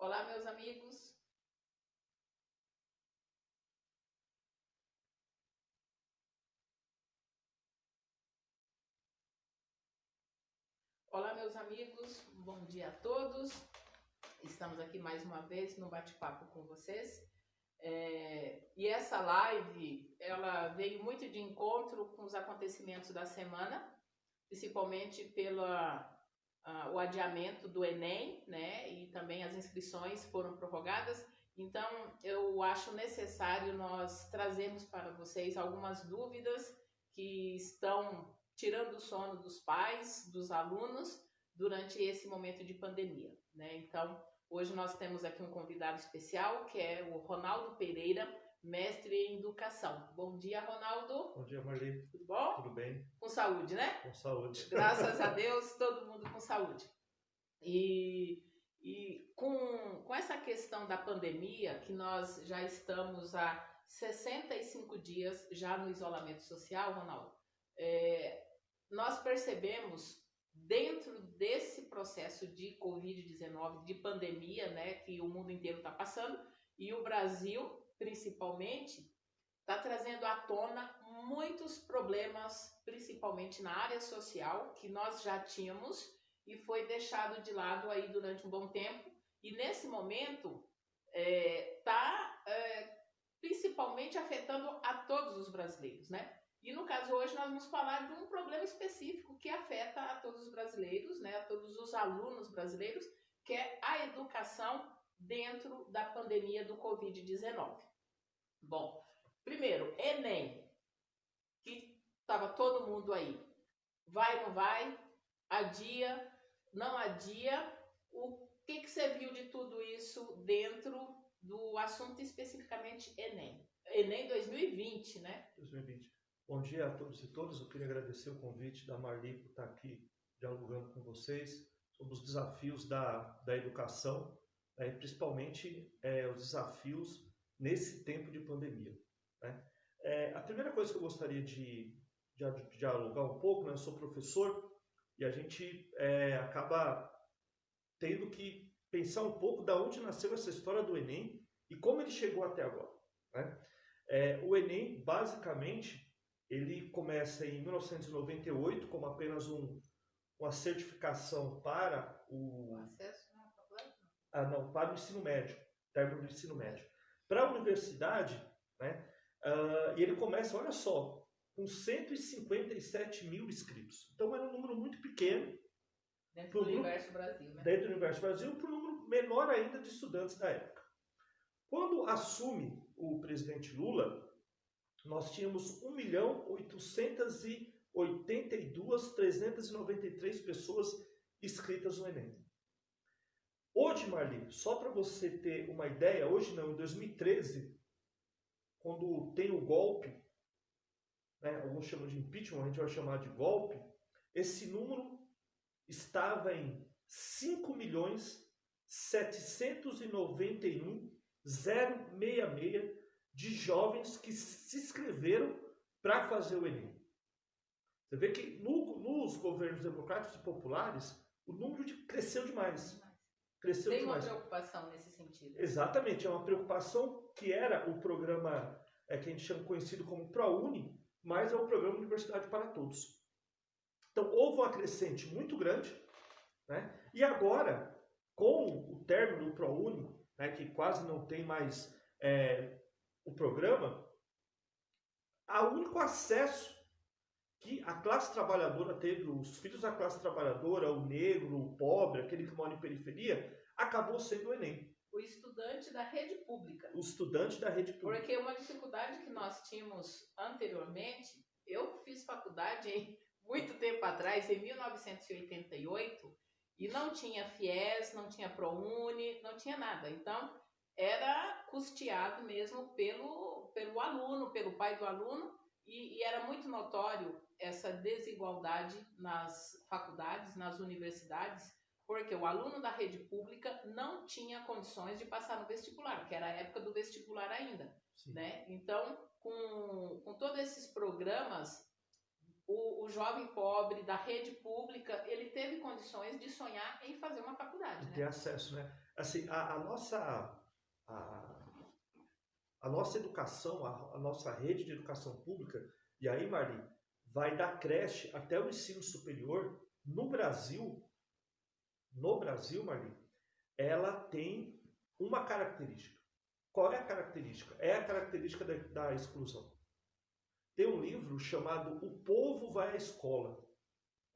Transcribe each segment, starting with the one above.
Olá, meus amigos. Olá, meus amigos. Bom dia a todos. Estamos aqui mais uma vez no bate-papo com vocês. E essa live, ela veio muito de encontro com os acontecimentos da semana, principalmente pelo o adiamento do Enem, né? E também as inscrições foram prorrogadas. Então, eu acho necessário nós trazermos para vocês algumas dúvidas que estão tirando o sono dos pais, dos alunos, durante esse momento de pandemia, né? Então, hoje nós temos aqui um convidado especial, que é o Ronaldo Pereira, mestre em educação. Bom dia, Ronaldo. Bom dia, Marli. Tudo bom? Tudo bem? Com saúde, né? Com saúde. Graças a Deus, todo mundo com saúde. E com essa questão da pandemia, que nós já estamos há 65 dias já no isolamento social, Ronaldo, nós percebemos dentro desse processo de Covid-19, de pandemia, né, que o mundo inteiro está passando, e o Brasil, principalmente, está trazendo à tona muitos problemas, principalmente na área social, que nós já tínhamos e foi deixado de lado aí durante um bom tempo. E nesse momento está principalmente afetando a todos os brasileiros, né? E no caso hoje nós vamos falar de um problema específico que afeta a todos os brasileiros, né? A todos os alunos brasileiros, que é a educação dentro da pandemia do Covid-19. Bom, primeiro, Enem, que estava todo mundo aí. Vai, não vai? Adia, não adia? O que você viu de tudo isso dentro do assunto especificamente Enem? Enem 2020, né? 2020. Bom dia a todos e todas. Eu queria agradecer o convite da Marli por estar aqui dialogando com vocês sobre os desafios da educação, principalmente os desafios nesse tempo de pandemia, né? A primeira coisa que eu gostaria de dialogar um pouco, né? Eu sou professor e a gente acaba tendo que pensar um pouco de onde nasceu essa história do Enem e como ele chegou até agora, né? O Enem, basicamente, ele começa em 1998 como apenas uma certificação para o acesso na faculdade? para o ensino médio, término do ensino médio. Para a universidade, né? E ele começa, olha só, com 157 mil inscritos. Então era um número muito pequeno. Dentro do Universo Brasil, né? Dentro do Universo Brasil, para um número menor ainda de estudantes da época. Quando assume o presidente Lula, nós tínhamos 1.882.393 pessoas inscritas no Enem. Hoje, Marli, só para você ter uma ideia, hoje não, em 2013, quando tem o golpe, né, alguns chamam de impeachment, a gente vai chamar de golpe, esse número estava em 5.791.066 de jovens que se inscreveram para fazer o Enem. Você vê que nos governos democráticos e populares, o número cresceu demais. Tem uma preocupação nesse sentido. Exatamente, é uma preocupação que era o programa que a gente chama conhecido como ProUni, mas é o programa Universidade para Todos. Então, houve uma crescente muito grande, né? E agora, com o término do ProUni, né, que quase não tem mais o programa, o único acesso que a classe trabalhadora teve, os filhos da classe trabalhadora, o negro, o pobre, aquele que mora em periferia, acabou sendo o Enem. O estudante da rede pública. O estudante da rede pública. Porque uma dificuldade que nós tínhamos anteriormente, eu fiz faculdade muito tempo atrás, em 1988, e não tinha FIES, não tinha ProUni, não tinha nada. Então, era custeado mesmo pelo aluno, pelo pai do aluno, e era muito notório essa desigualdade nas faculdades, nas universidades, porque o aluno da rede pública não tinha condições de passar no vestibular, que era a época do vestibular ainda, né? Então, com todos esses programas, o jovem pobre da rede pública, ele teve condições de sonhar em fazer uma faculdade, de né? ter acesso, né? assim, a nossa educação, a nossa rede de educação pública, e aí, Marli, vai da creche até o ensino superior, no Brasil, Marli, ela tem uma característica. Qual é a característica? É a característica da exclusão. Tem um livro chamado O Povo Vai à Escola.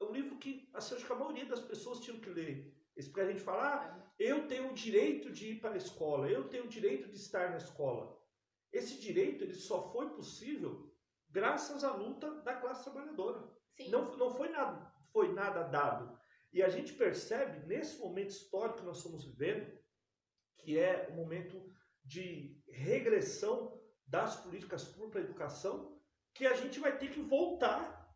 É um livro que, assim, acho que a maioria das pessoas tinham que ler. Isso porque a gente fala, eu tenho o direito de ir para a escola, eu tenho o direito de estar na escola. Esse direito ele só foi possível graças à luta da classe trabalhadora. Sim. Não foi nada dado. E a gente percebe, nesse momento histórico que nós estamos vivendo, que é um momento de regressão das políticas públicas para a educação, que a gente vai ter que voltar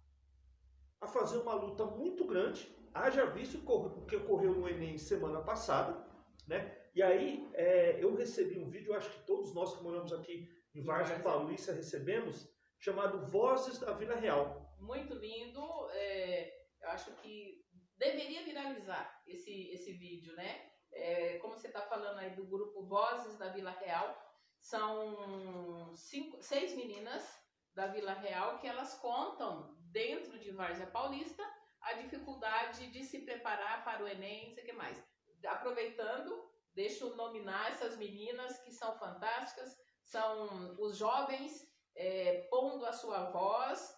a fazer uma luta muito grande. Haja visto o que ocorreu no Enem semana passada, né? E aí eu recebi um vídeo, acho que todos nós que moramos aqui em Várzea Paulista recebemos, chamado Vozes da Vila Real. Muito lindo, eu acho que deveria viralizar esse vídeo, né? Como você está falando aí do grupo Vozes da Vila Real, são 6 meninas da Vila Real que elas contam dentro de Várzea Paulista a dificuldade de se preparar para o Enem, não sei o que mais. Aproveitando, deixa eu nominar essas meninas que são fantásticas, são os jovens pondo a sua voz,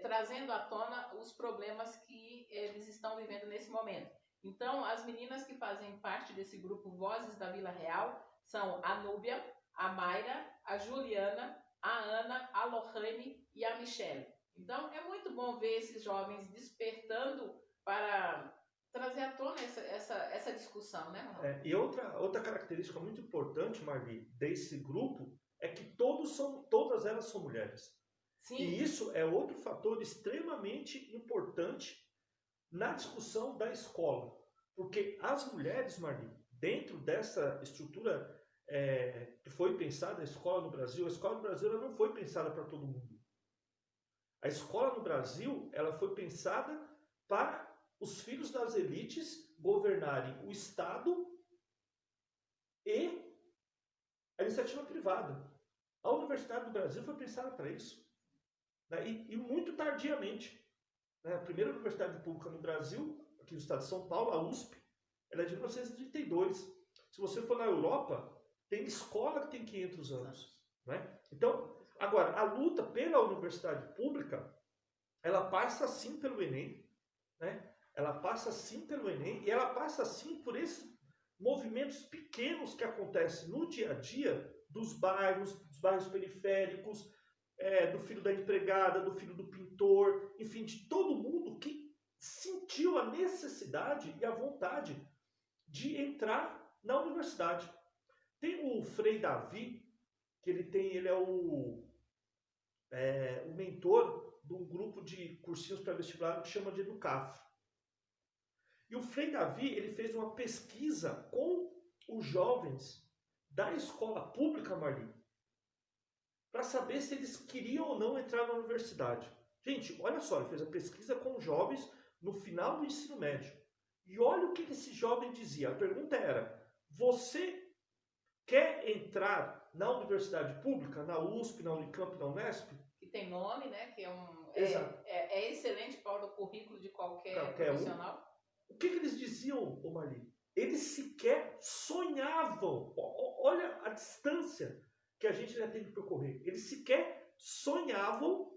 trazendo à tona os problemas que eles estão vivendo nesse momento. Então, as meninas que fazem parte desse grupo Vozes da Vila Real são a Núbia, a Mayra, a Juliana, a Ana, a Lohane e a Michelle. Então, é muito bom ver esses jovens despertando para trazer à tona essa discussão, né, Ronaldo? E outra característica muito importante, Marli, desse grupo é que todas elas são mulheres. Sim. E isso é outro fator extremamente importante na discussão da escola. Porque as mulheres, Marli, dentro dessa estrutura que foi pensada, a escola no Brasil ela não foi pensada para todo mundo. A escola no Brasil ela foi pensada para os filhos das elites governarem o Estado e a iniciativa privada. A Universidade do Brasil foi pensada para isso. Né? E muito tardiamente. Né? A primeira universidade pública no Brasil, aqui no estado de São Paulo, a USP, ela é de 1932. Se você for na Europa, tem escola que tem 500 anos. Né? Então, agora, a luta pela universidade pública, ela passa sim pelo Enem, né? Ela passa sim pelo Enem e ela passa sim por esses movimentos pequenos que acontecem no dia a dia dos bairros periféricos, do filho da empregada, do filho do pintor, enfim, de todo mundo que sentiu a necessidade e a vontade de entrar na universidade. Tem o Frei Davi, que ele é o mentor de um grupo de cursinhos pré-vestibular que chama de Educaf. E o Frei Davi, ele fez uma pesquisa com os jovens da escola pública, Marli, para saber se eles queriam ou não entrar na universidade. Gente, olha só, ele fez a pesquisa com os jovens no final do ensino médio. E olha o que esse jovem dizia. A pergunta era, você quer entrar na universidade pública, na USP, na Unicamp, na Unesp? Que tem nome, né? Que é excelente para o currículo de qualquer profissional. O que eles diziam, Marli? Eles sequer sonhavam. Olha a distância que a gente ainda tem que percorrer. Eles sequer sonhavam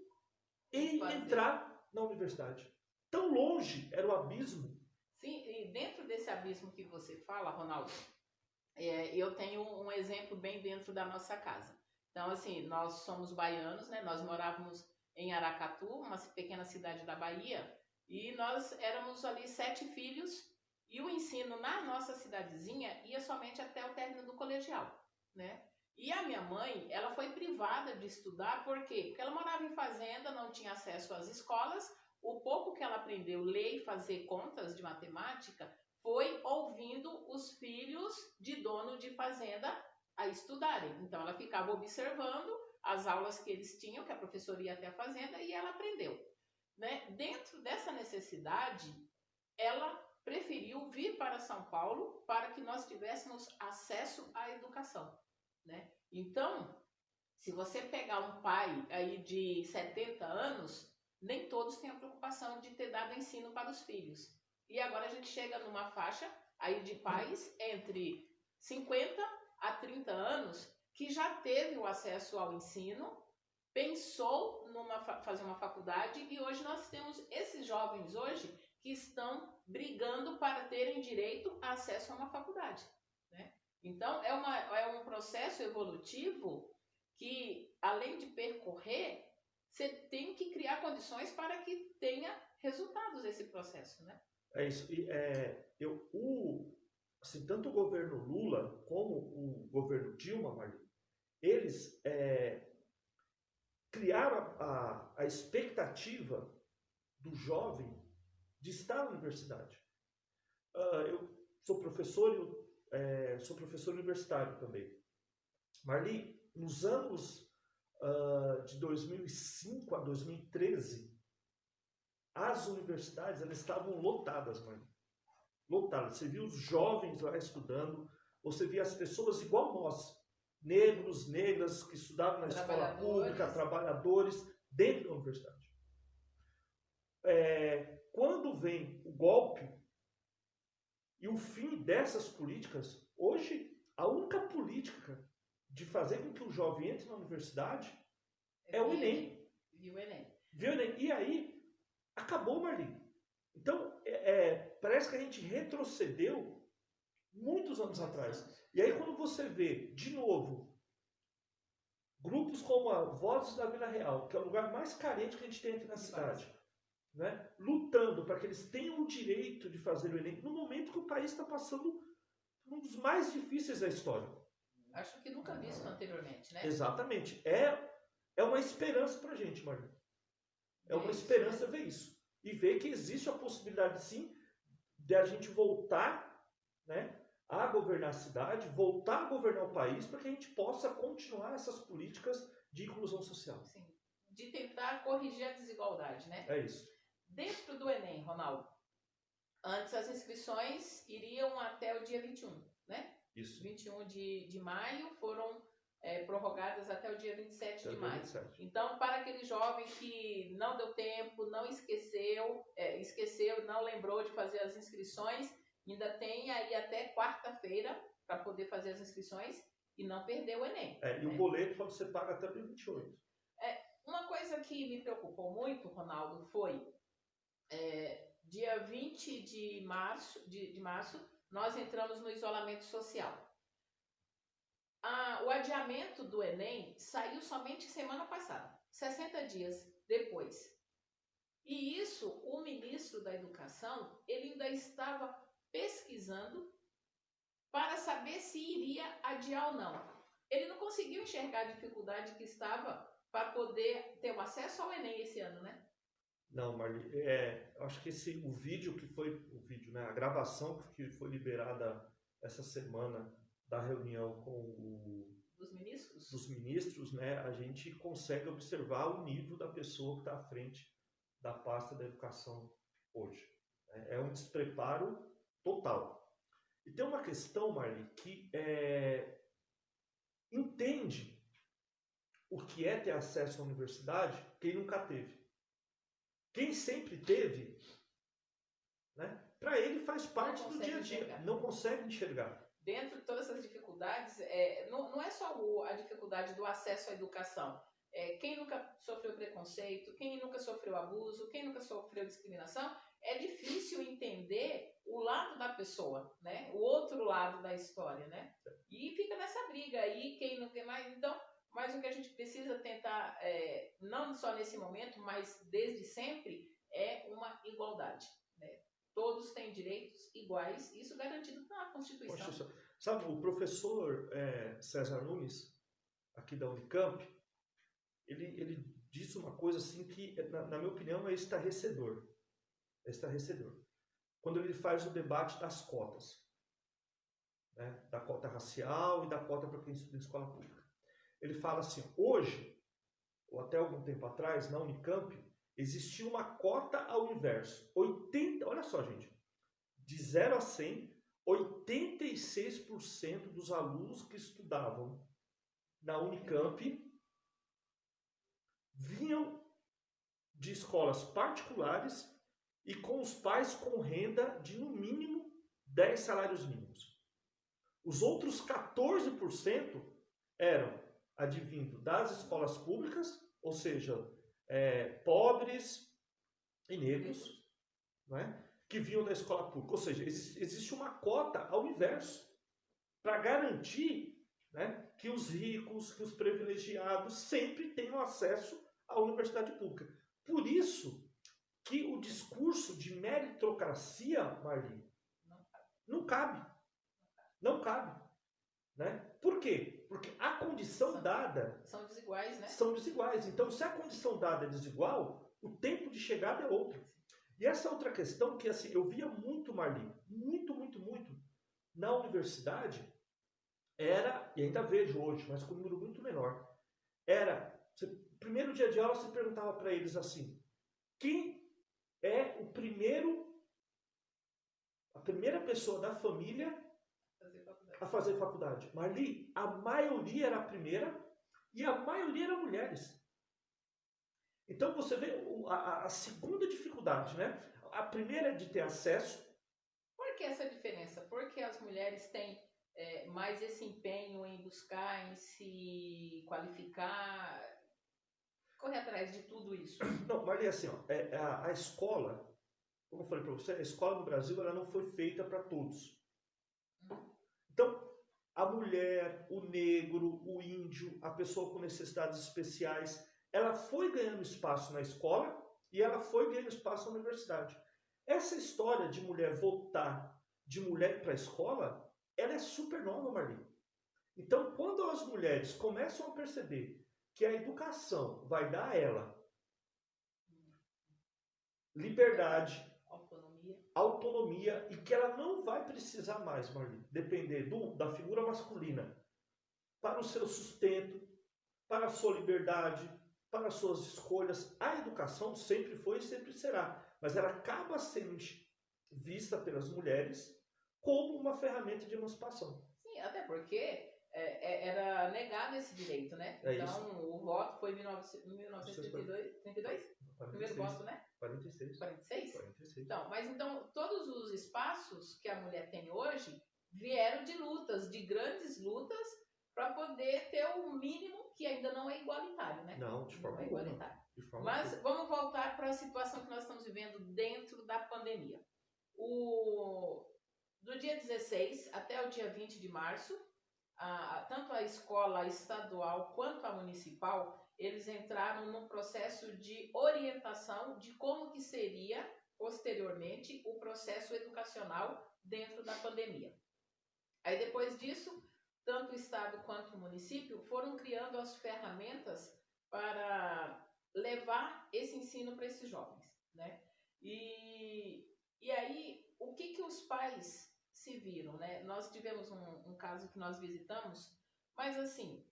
em entrar na universidade. Tão longe era o abismo. Sim, e dentro desse abismo que você fala, Ronaldo, eu tenho um exemplo bem dentro da nossa casa. Então, assim, nós somos baianos, né? Nós morávamos em Aracatu, uma pequena cidade da Bahia, e nós éramos ali 7 filhos, e o ensino na nossa cidadezinha ia somente até o término do colegial, né? E a minha mãe, ela foi privada de estudar, por quê? Porque ela morava em fazenda, não tinha acesso às escolas, o pouco que ela aprendeu a ler e fazer contas de matemática foi ouvindo os filhos de dono de fazenda a estudarem. Então ela ficava observando as aulas que eles tinham, que a professora ia até a fazenda, e ela aprendeu. Né? Dentro dessa necessidade, ela preferiu vir para São Paulo para que nós tivéssemos acesso à educação, né? Então, se você pegar um pai aí de 70 anos, nem todos têm a preocupação de ter dado ensino para os filhos. E agora a gente chega numa faixa aí de pais entre 50 a 30 anos que já teve o acesso ao ensino, pensou fazer uma faculdade, e hoje nós temos esses jovens hoje que estão brigando para terem direito a acesso a uma faculdade, né? Então, é um processo evolutivo que, além de percorrer, você tem que criar condições para que tenha resultados esse processo, né? É isso. E, assim, tanto o governo Lula como o governo Dilma, Marli, eles criaram a expectativa do jovem de estar na universidade. Eu sou professor sou professor universitário também. Marli, nos anos de 2005 a 2013, as universidades elas estavam lotadas, Marli. Lotadas. Você via os jovens lá estudando, você via as pessoas igual nós, negros, negras, que estudavam na escola pública, trabalhadores, dentro da universidade. Quando vem o golpe e o fim dessas políticas, hoje a única política de fazer com que o jovem entre na universidade é o Enem. E o Enem. E aí, acabou, Marli. Então, parece que a gente retrocedeu muitos anos atrás. E aí, quando você vê, de novo, grupos como a Vozes da Vila Real, que é o lugar mais carente que a gente tem aqui na cidade, né, lutando para que eles tenham o direito de fazer o Enem, no momento que o país está passando um dos mais difíceis da história. Acho que nunca visto anteriormente, né? Exatamente. É uma esperança para a gente, Marli. É uma esperança ver isso. E ver que existe a possibilidade, sim, de a gente voltar, né, a governar a cidade, voltar a governar o país, para que a gente possa continuar essas políticas de inclusão social. Sim. De tentar corrigir a desigualdade, né? É isso. Dentro do Enem, Ronaldo, antes as inscrições iriam até o dia 21, né? Isso. 21 de maio, foram prorrogadas até o dia 27 de maio. 27. Então, para aquele jovem que não deu tempo, não esqueceu, não lembrou de fazer as inscrições, ainda tem aí até quarta-feira para poder fazer as inscrições e não perder o Enem. E o boleto pode ser pago até o dia 28. Uma coisa que me preocupou muito, Ronaldo, foi dia 20 de março, nós entramos no isolamento social. O adiamento do Enem saiu somente semana passada, 60 dias depois. E isso, o ministro da Educação, ele ainda estava pesquisando para saber se iria adiar ou não. Ele não conseguiu enxergar a dificuldade que estava para poder ter o acesso ao Enem esse ano, né? Não, Marli, acho que né, a gravação que foi liberada essa semana da reunião dos ministros, né, a gente consegue observar o nível da pessoa que está à frente da pasta da educação hoje. É um despreparo total. E tem uma questão, Marli, que entende o que é ter acesso à universidade quem nunca teve. Quem sempre teve, né, para ele faz parte do dia a dia, não consegue enxergar. Dentro de todas essas dificuldades, não é só a dificuldade do acesso à educação. Quem nunca sofreu preconceito, quem nunca sofreu abuso, quem nunca sofreu discriminação, é difícil entender o lado da pessoa, né? O outro lado da história, né? E fica nessa briga aí, quem não tem mais. Então, mas o que a gente precisa tentar, não só nesse momento, mas desde sempre, é uma igualdade, né? Todos têm direitos iguais, isso garantido na Constituição. Sabe, o professor César Nunes, aqui da Unicamp, ele disse uma coisa assim que, na minha opinião, é estarrecedor. É estarrecedor. Quando ele faz o debate das cotas, né, da cota racial e da cota para quem estuda em escola pública. Ele fala assim, hoje, ou até algum tempo atrás, na Unicamp, existia uma cota ao inverso. 80, olha só, gente, de 0 a 100, 86% dos alunos que estudavam na Unicamp vinham de escolas particulares e com os pais com renda de no mínimo 10 salários mínimos. Os outros 14% eram advindo das escolas públicas, ou seja, pobres e negros, não é? Que vinham da escola pública. Ou seja, existe uma cota ao inverso para garantir, né, que os ricos, que os privilegiados sempre tenham acesso à universidade pública. Por isso que o discurso de meritocracia, Marli, não cabe. Não cabe. Né? Por quê? Porque a condição dada... São desiguais, né? São desiguais. Então, se a condição dada é desigual, o tempo de chegada é outro. E essa outra questão que assim, eu via muito, Marli, muito, na universidade, era, e ainda vejo hoje, mas com um número muito menor, era, primeiro dia de aula, você perguntava para eles assim, quem é a primeira pessoa da família a fazer faculdade? Marli, a maioria era a primeira e a maioria eram mulheres. Então você vê a segunda dificuldade, né? A primeira é de ter acesso. Por que essa diferença? Porque as mulheres têm mais esse empenho em buscar, em se qualificar, correr atrás de tudo isso? Não, Marli, assim, ó, a escola, como eu falei para você, a escola no Brasil ela não foi feita para todos. Então, a mulher, o negro, o índio, a pessoa com necessidades especiais, ela foi ganhando espaço na escola e ela foi ganhando espaço na universidade. Essa história de mulher voltar, de mulher para a escola, ela é super nova, Marli. Então, quando as mulheres começam a perceber que a educação vai dar a ela liberdade, autonomia e que ela não vai precisar mais, Marli, depender da figura masculina para o seu sustento, para a sua liberdade, para as suas escolhas. A educação sempre foi e sempre será, mas ela acaba sendo vista pelas mulheres como uma ferramenta de emancipação. Sim, até porque era negado esse direito, né? Então, isso. O voto foi em 1932, 32? Primeiro voto, né? 46. 46? 46. Então, todos os espaços que a mulher tem hoje vieram de lutas, de grandes lutas, para poder ter o mínimo que ainda não é igualitário, né? Não, de forma alguma. Mas vamos voltar para a situação que nós estamos vivendo dentro da pandemia. Do dia 16 até o dia 20 de março, tanto a escola estadual quanto a municipal, eles entraram num processo de orientação de como que seria, posteriormente, o processo educacional dentro da pandemia. Aí, depois disso, tanto o Estado quanto o município foram criando as ferramentas para levar esse ensino para esses jovens, né? E aí, o que os pais se viram, né? Nós tivemos um caso que nós visitamos, mas assim,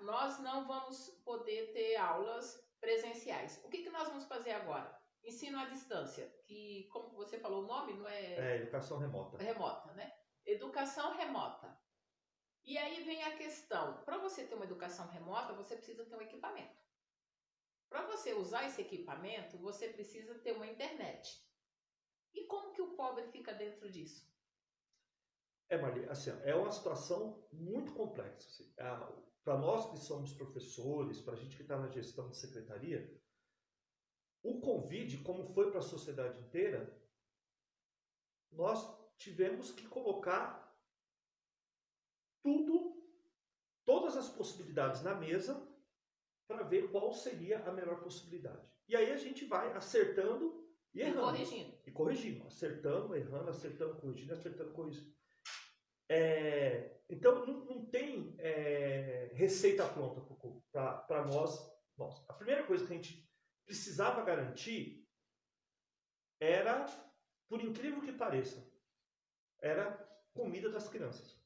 nós não vamos poder ter aulas presenciais. O que nós vamos fazer agora? Ensino à distância, que, como você falou, o nome não é... educação remota. Remota, né? Educação remota. E aí vem a questão, para você ter uma educação remota, você precisa ter um equipamento. Para você usar esse equipamento, você precisa ter uma internet. E como que o pobre fica dentro disso? Marli, assim, é uma situação muito complexa. Assim. Para nós que somos professores, para a gente que está na gestão de secretaria, o Covid, como foi para a sociedade inteira, nós tivemos que colocar todas as possibilidades na mesa para ver qual seria a melhor possibilidade. E aí a gente vai acertando e errando. E corrigindo. Acertando, errando, acertando, corrigindo, acertando, corrigindo. Então, não tem receita pronta para nós. A primeira coisa que a gente precisava garantir era, por incrível que pareça, era comida das crianças.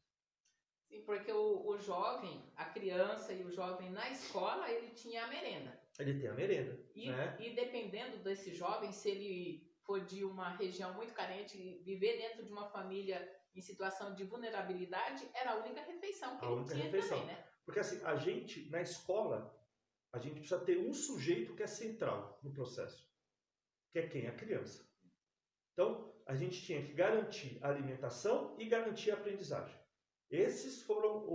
Sim, porque o jovem, a criança e o jovem na escola, ele tinha a merenda. Ele tem a merenda. E dependendo desse jovem, se ele for de uma região muito carente, viver dentro de uma família em situação de vulnerabilidade, era a única refeição que ele tinha também, né? Porque assim, a gente, na escola, a gente precisa ter um sujeito que é central no processo, que é quem? A criança. Então, a gente tinha que garantir a alimentação e garantir a aprendizagem. Esses foram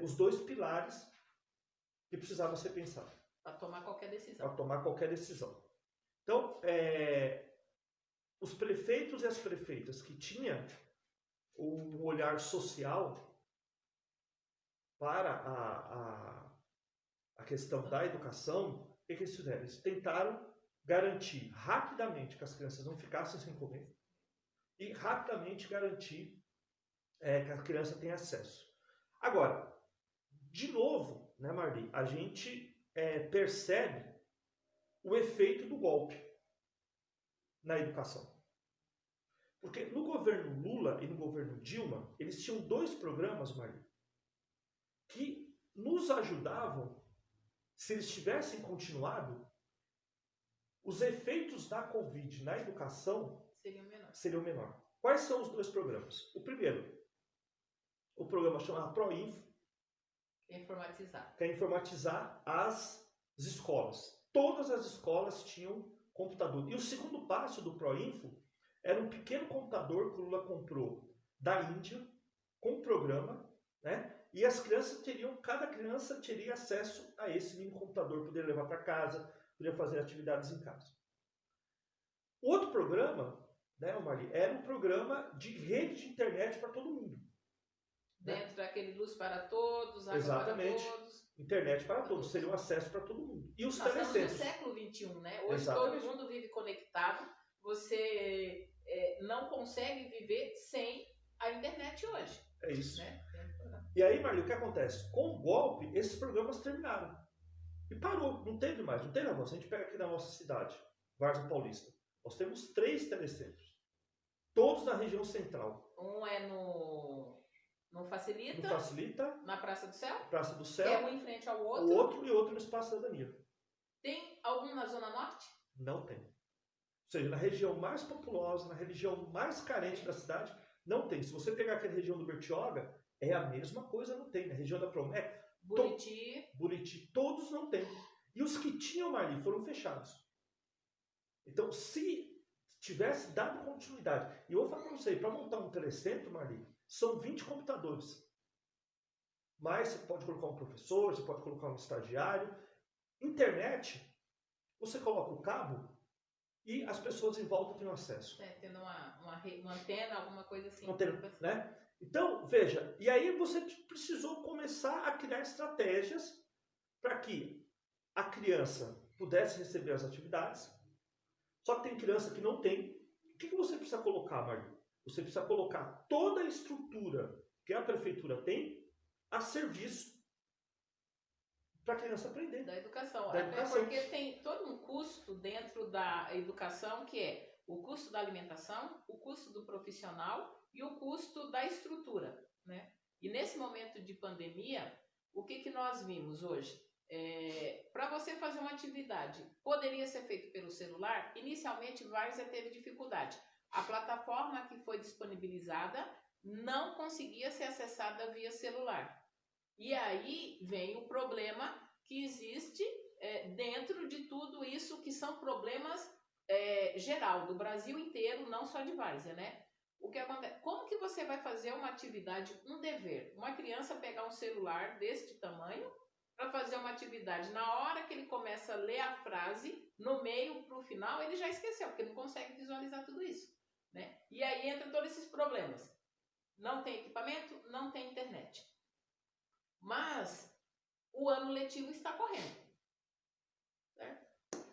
os dois pilares que precisavam ser pensados. Para tomar qualquer decisão. Para tomar qualquer decisão. Então, os prefeitos e as prefeitas que tinham um olhar social para a questão da educação, o que eles fizeram? Eles tentaram garantir rapidamente que as crianças não ficassem sem comer e rapidamente garantir que a criança tenha acesso. Agora, de novo, né, Marli, a gente percebe o efeito do golpe na educação. Porque no governo Lula e no governo Dilma, eles tinham dois programas, Marli, que nos ajudavam, se eles tivessem continuado, os efeitos da Covid na educação seriam menor. Quais são os dois programas? O primeiro, o programa chamado ProInfo, que é informatizar as escolas. Todas as escolas tinham computador. E o segundo passo do ProInfo era um pequeno computador que o Lula comprou da Índia, com um programa, né? E as crianças cada criança teria acesso a esse mini computador, poderia levar para casa, poderia fazer atividades em casa. O outro programa, né, Marli, era um programa de rede de internet para todo mundo. Dentro daquele Luz para Todos, Água Exatamente. para Todos. Internet para todos, seria o acesso para todo mundo. E os Nós telecentros. estamos no século XXI, né? Hoje Exatamente. todo mundo vive conectado. Você não consegue viver sem a internet hoje. É isso. Né? E aí, Marli, o que acontece? Com o golpe, esses programas terminaram. E parou, não teve mais, não teve avanço. A gente pega aqui na nossa cidade, Várzea Paulista. Nós temos 3 telecentros. Todos na região central. Um é no Facilita. No Facilita. Na Praça do Céu. Praça do Céu. Que é um em frente ao outro. O outro e outro no Espaço Cidadania. Tem algum na Zona Norte? Não tem. Ou seja, na região mais populosa, na região mais carente da cidade, não tem. Se você pegar aquela região do Bertioga, é a mesma coisa, não tem. Na região da Promec, Buriti, todos não tem. E os que tinham ali foram fechados. Então, se tivesse dado continuidade, e eu vou falar para você, para montar um telecentro, Marli, são 20 computadores. Mas você pode colocar um professor, você pode colocar um estagiário. Internet, você coloca o cabo e as pessoas em volta têm acesso. Tendo uma antena, alguma coisa assim. Né? Então, veja, e aí você precisou começar a criar estratégias para que a criança pudesse receber as atividades. Só que tem criança que não tem. O que você precisa colocar, Marli? Você precisa colocar toda a estrutura que a prefeitura tem a serviço para a criança aprender. Da educação. Até porque tem todo um custo dentro da educação, que é o custo da alimentação, o custo do profissional e o custo da estrutura, né? E nesse momento de pandemia, o que nós vimos hoje? Para você fazer uma atividade, poderia ser feito pelo celular? Inicialmente, Várzea teve dificuldade. A plataforma que foi disponibilizada não conseguia ser acessada via celular. E aí vem o problema que existe dentro de tudo isso, que são problemas geral, do Brasil inteiro, não só de Várzea, né? O que acontece? Como que você vai fazer uma atividade, um dever? Uma criança pegar um celular deste tamanho para fazer uma atividade. Na hora que ele começa a ler a frase, no meio para o final, ele já esqueceu, porque não consegue visualizar tudo isso, né? E aí entra todos esses problemas. Não tem equipamento, não tem internet. Mas o ano letivo está correndo. Certo?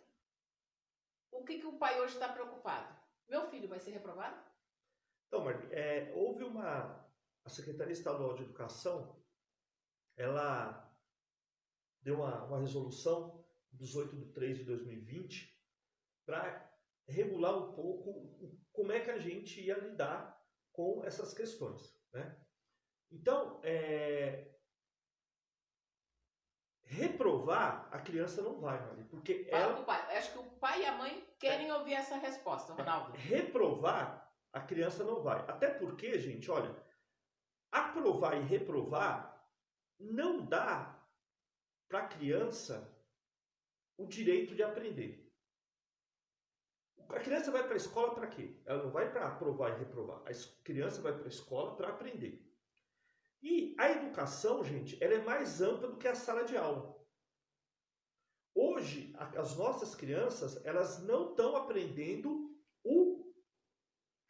O que o pai hoje está preocupado? Meu filho vai ser reprovado? Então, Marli, houve a Secretaria Estadual de Educação, ela deu uma resolução dos 8/3/2020 para regular um pouco como é que a gente ia lidar com essas questões, né? Então, reprovar Reprovar, a criança não vai, Maria, porque Fala pro pai. Acho que o pai e a mãe querem ouvir essa resposta, Ronaldo. Reprovar, a criança não vai. Até porque, gente, olha, aprovar e reprovar não dá para a criança o direito de aprender. A criança vai para a escola para quê? Ela não vai para aprovar e reprovar. A criança vai para a escola para aprender. E a educação, gente, ela é mais ampla do que a sala de aula. Hoje, as nossas crianças, elas não estão aprendendo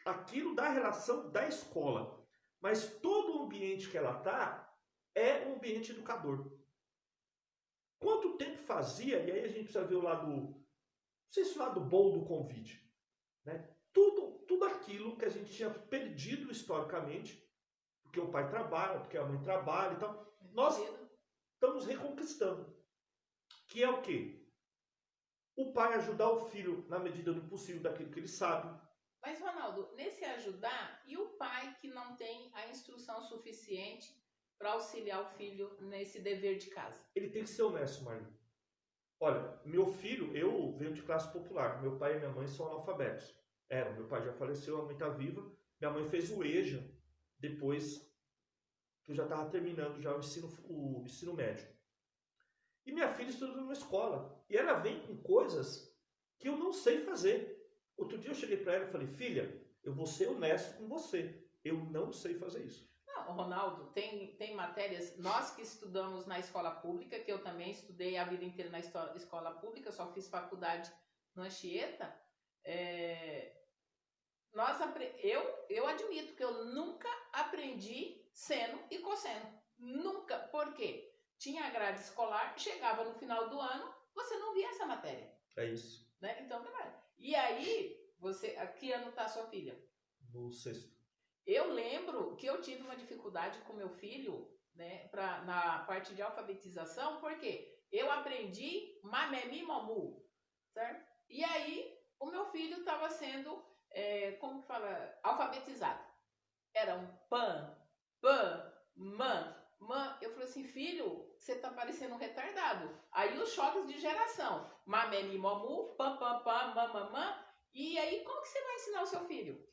aquilo da relação da escola. Mas todo o ambiente que ela está é um ambiente educador. Quanto tempo fazia, e aí a gente precisa ver o lado, não sei se o lado bom do Covid, né? Tudo aquilo que a gente tinha perdido historicamente, porque o pai trabalha, porque a mãe trabalha e tal, nós estamos reconquistando. Que é o quê? O pai ajudar o filho na medida do possível daquilo que ele sabe. Mas, Ronaldo, nesse ajudar, e o pai que não tem a instrução suficiente para auxiliar o filho nesse dever de casa? Ele tem que ser honesto, Marlene. Olha, meu filho, eu venho de classe popular. Meu pai e minha mãe são analfabetos. Meu pai já faleceu, a mãe está viva. Minha mãe fez o EJA depois que eu já estava terminando já o ensino médio. E minha filha estuda numa escola. E ela vem com coisas que eu não sei fazer. Outro dia eu cheguei para ela e falei, filha, eu vou ser honesto com você. Eu não sei fazer isso. Não, Ronaldo, tem matérias, nós que estudamos na escola pública, que eu também estudei a vida inteira na escola pública, só fiz faculdade no Anchieta, eu admito que eu nunca aprendi seno e cosseno. Nunca. Por quê? Tinha a grade escolar, chegava no final do ano, você não via essa matéria. É isso. Né? Então, e aí, a que ano está a sua filha? No 6º. Eu lembro que eu tive uma dificuldade com meu filho, né, na parte de alfabetização, porque eu aprendi mamemi mamu, certo? E aí, o meu filho estava sendo, como que fala, alfabetizado. Era um pan, man. Eu falei assim, filho, você tá parecendo um retardado. Aí os choques de geração. Mamemi mamu, pam, mamamã. E aí, como que você vai ensinar o seu filho?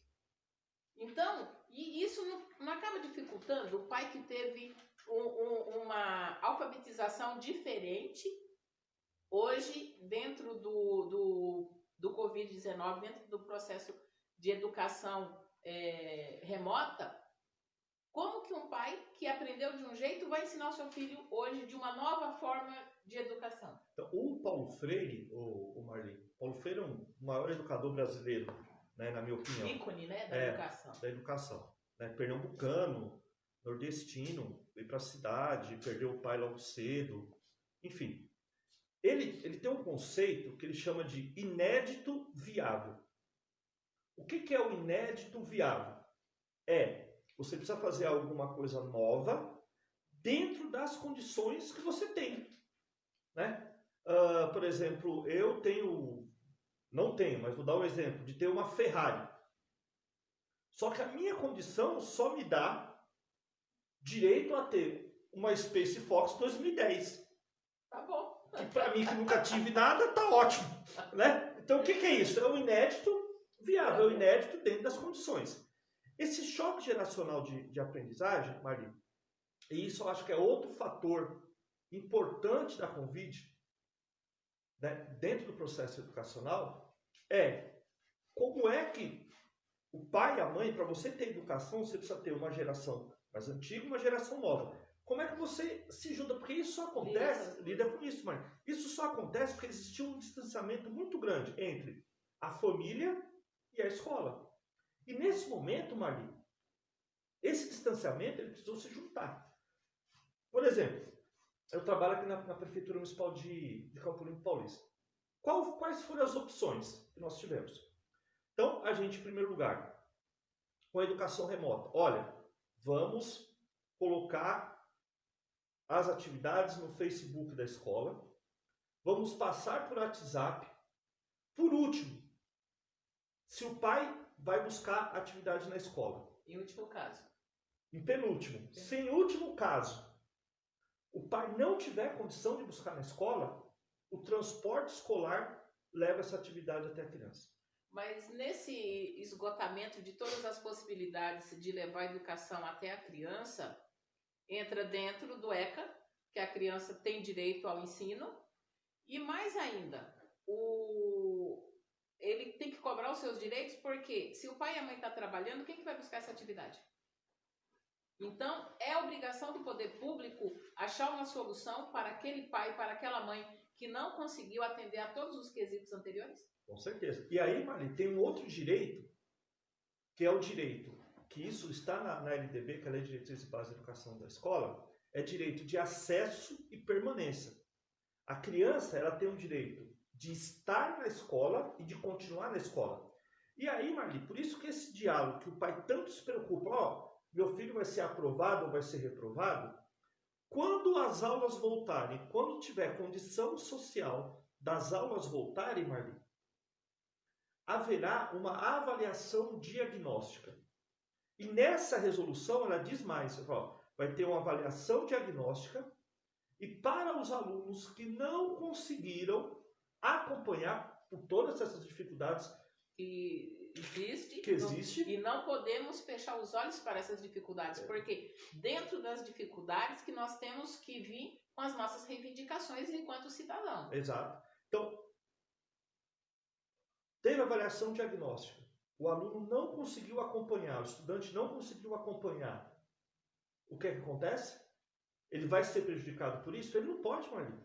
Então, e isso não acaba dificultando o pai que teve uma alfabetização diferente, hoje, dentro do Covid-19, dentro do processo de educação remota, como que um pai que aprendeu de um jeito vai ensinar o seu filho hoje de uma nova forma de educação? Então, o Paulo Freire, o Marlene, Paulo Freire é o maior educador brasileiro, né, na minha opinião. Ícone, né, da educação. Da educação. Né, pernambucano, nordestino, veio para a cidade, perdeu o pai logo cedo, enfim. Ele tem um conceito que ele chama de inédito viável. O que é o inédito viável? Você precisa fazer alguma coisa nova dentro das condições que você tem. Né? Por exemplo, eu não tenho, mas vou dar um exemplo, de ter uma Ferrari. Só que a minha condição só me dá direito a ter uma Space Fox 2010. Tá bom. Que para mim, que nunca tive nada, tá ótimo. Né? Então, o que é isso? É o inédito viável, é o inédito dentro das condições. Esse choque geracional de aprendizagem, Marli, e isso eu acho que é outro fator importante da Convide, né, dentro do processo educacional, como é que o pai e a mãe, para você ter educação, você precisa ter uma geração mais antiga e uma geração nova. Como é que você se junta? Porque isso só acontece, lida com isso, Marli. Isso só acontece porque existiu um distanciamento muito grande entre a família e a escola. E nesse momento, Marli, esse distanciamento ele precisou se juntar. Por exemplo, eu trabalho aqui na Prefeitura Municipal de Campo Limpo Paulista. Quais foram as opções que nós tivemos? Então, a gente, em primeiro lugar, com a educação remota. Olha, vamos colocar as atividades no Facebook da escola. Vamos passar por WhatsApp. Por último, se o pai vai buscar atividade na escola. Em último caso. Em penúltimo. Se em último caso o pai não tiver condição de buscar na escola, o transporte escolar leva essa atividade até a criança. Mas nesse esgotamento de todas as possibilidades de levar a educação até a criança, entra dentro do ECA, que a criança tem direito ao ensino, e mais ainda, ele tem que cobrar os seus direitos, porque se o pai e a mãe estão trabalhando, quem que vai buscar essa atividade? Então, é obrigação do poder público achar uma solução para aquele pai, para aquela mãe que não conseguiu atender a todos os quesitos anteriores? Com certeza. E aí, Marli, tem um outro direito, que é o direito, que isso está na LDB, que é a Lei de Diretrizes e Bases da Educação da Escola, é direito de acesso e permanência. A criança, ela tem o direito de estar na escola e de continuar na escola. E aí, Marli, por isso que esse diálogo que o pai tanto se preocupa, meu filho vai ser aprovado ou vai ser reprovado, quando as aulas voltarem, quando tiver condição social das aulas voltarem, Marli, haverá uma avaliação diagnóstica. E nessa resolução ela diz mais, vai ter uma avaliação diagnóstica e para os alunos que não conseguiram acompanhar por todas essas dificuldades que existe. E não podemos fechar os olhos para essas dificuldades, porque dentro das dificuldades que nós temos que vir com as nossas reivindicações enquanto cidadão. Exato. Então, teve avaliação diagnóstica. O aluno não conseguiu acompanhar, o estudante não conseguiu acompanhar. O que é que acontece? Ele vai ser prejudicado por isso? Ele não pode, Marli.